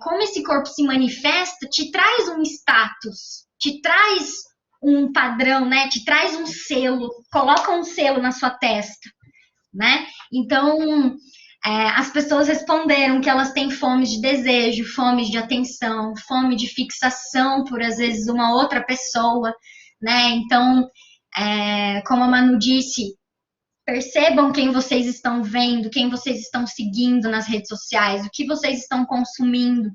como esse corpo se manifesta, te traz um status, te traz um padrão, né? Te traz um selo, coloca um selo na sua testa, né? Então, as pessoas responderam que elas têm fome de desejo, fome de atenção, fome de fixação por, às vezes, uma outra pessoa, né? Então, como a Manu disse, percebam quem vocês estão vendo, quem vocês estão seguindo nas redes sociais, o que vocês estão consumindo.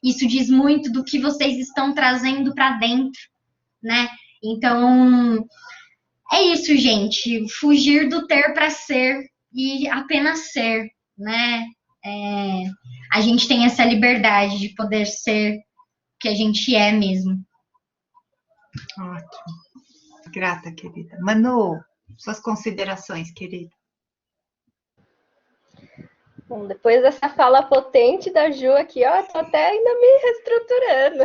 Isso diz muito do que vocês estão trazendo para dentro, né? Então, é isso, gente. Fugir do ter para ser e apenas ser, né? A gente tem essa liberdade de poder ser o que a gente é mesmo. Ótimo. Grata, querida. Manu, suas considerações, querida. Bom, depois dessa fala potente da Ju aqui, ó, tô até ainda me reestruturando.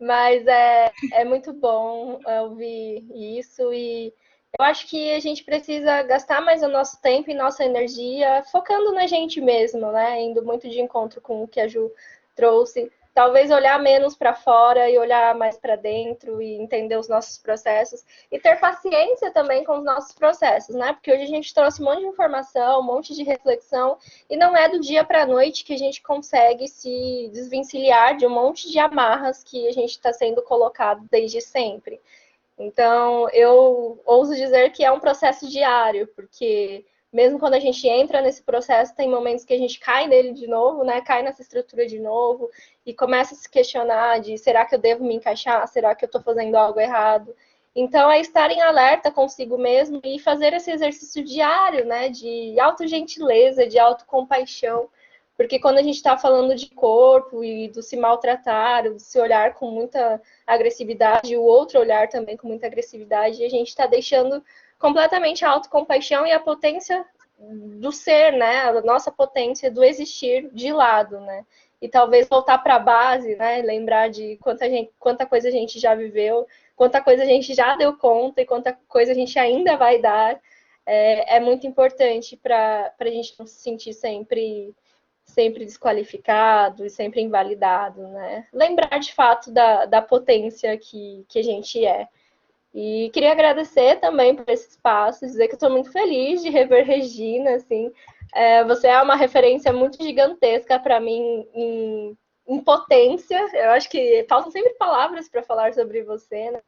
Mas é muito bom ouvir isso e eu acho que a gente precisa gastar mais o nosso tempo e nossa energia focando na gente mesmo, né? Indo muito de encontro com o que a Ju trouxe. Talvez olhar menos para fora e olhar mais para dentro e entender os nossos processos e ter paciência também com os nossos processos, né? Porque hoje a gente trouxe um monte de informação, um monte de reflexão e não é do dia para a noite que a gente consegue se desvencilhar de um monte de amarras que a gente está sendo colocado desde sempre. Então, eu ouso dizer que é um processo diário, porque mesmo quando a gente entra nesse processo, tem momentos que a gente cai nele de novo, né? Cai nessa estrutura de novo e começa a se questionar de será que eu devo me encaixar? Será que eu estou fazendo algo errado? Então, é estar em alerta consigo mesmo e fazer esse exercício diário, né? De autogentileza, de autocompaixão. Porque quando a gente está falando de corpo e do se maltratar, do se olhar com muita agressividade, e o outro olhar também com muita agressividade, a gente está deixando completamente a autocompaixão e a potência do ser, né? A nossa potência do existir de lado, né? E talvez voltar para a base, né? Lembrar de quanta coisa a gente já viveu, quanta coisa a gente já deu conta e quanta coisa a gente ainda vai dar. É muito importante para a gente não se sentir sempre desqualificado e sempre invalidado, né? Lembrar de fato da potência que a gente é. E queria agradecer também por esse espaço, dizer que eu estou muito feliz de rever Regina, assim, você é uma referência muito gigantesca para mim em potência, eu acho que faltam sempre palavras para falar sobre você, né?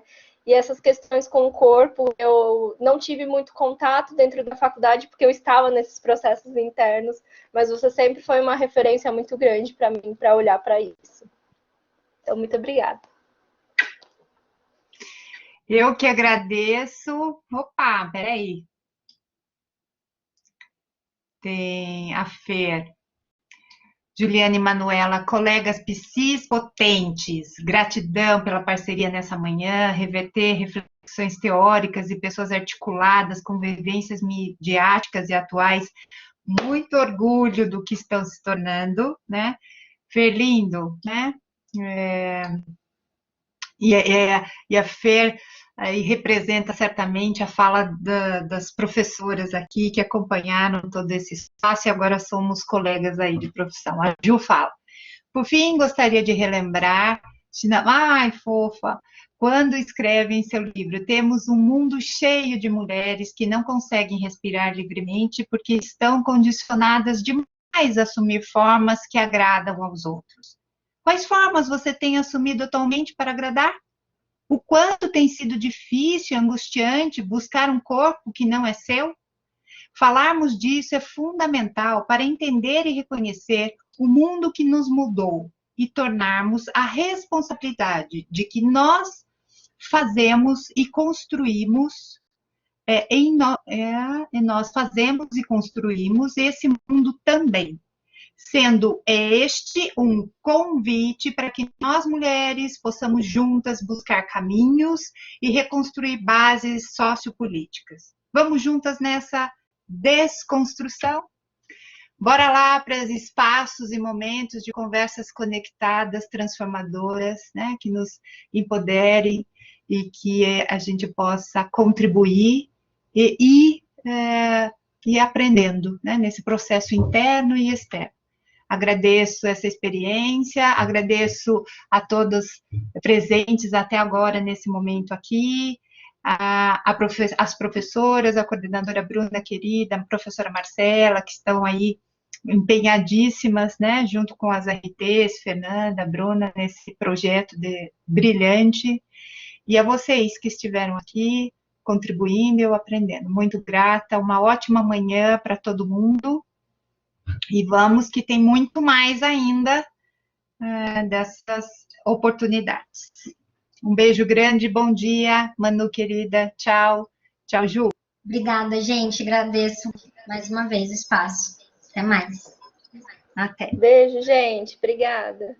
E essas questões com o corpo, eu não tive muito contato dentro da faculdade, porque eu estava nesses processos internos, mas você sempre foi uma referência muito grande para mim, para olhar para isso. Então, muito obrigada. Eu que agradeço. Opa, peraí. Tem a Fer. Juliane e Manuela, colegas psis potentes, gratidão pela parceria nessa manhã, reverter reflexões teóricas e pessoas articuladas com vivências midiáticas e atuais, muito orgulho do que estão se tornando, né? Fer lindo, né? E a Fer aí representa certamente a fala das professoras aqui que acompanharam todo esse espaço e agora somos colegas aí de profissão. A Ju fala. Por fim, gostaria de relembrar, ai, fofa, quando escreve em seu livro, temos um mundo cheio de mulheres que não conseguem respirar livremente porque estão condicionadas demais a assumir formas que agradam aos outros. Quais formas você tem assumido atualmente para agradar? O quanto tem sido difícil e angustiante buscar um corpo que não é seu? Falarmos disso é fundamental para entender e reconhecer o mundo que nos mudou e tornarmos a responsabilidade de que nós fazemos e construímos, nós fazemos e construímos esse mundo também, sendo este um convite para que nós mulheres possamos juntas buscar caminhos e reconstruir bases sociopolíticas. Vamos juntas nessa desconstrução? Bora lá para os espaços e momentos de conversas conectadas, transformadoras, né, que nos empoderem e que a gente possa contribuir e aprendendo, né, nesse processo interno e externo. Agradeço essa experiência, agradeço a todos presentes até agora nesse momento aqui, as professoras, a coordenadora Bruna, querida, a professora Marcela, que estão aí empenhadíssimas, né, junto com as RTs, Fernanda, Bruna, nesse projeto brilhante, e a vocês que estiveram aqui, contribuindo e eu aprendendo. Muito grata, uma ótima manhã para todo mundo, e vamos que tem muito mais ainda dessas oportunidades. Um beijo grande, bom dia, Manu querida, tchau, tchau, Ju. Obrigada, gente, agradeço mais uma vez o espaço. Até mais. Até. Beijo, gente. Obrigada.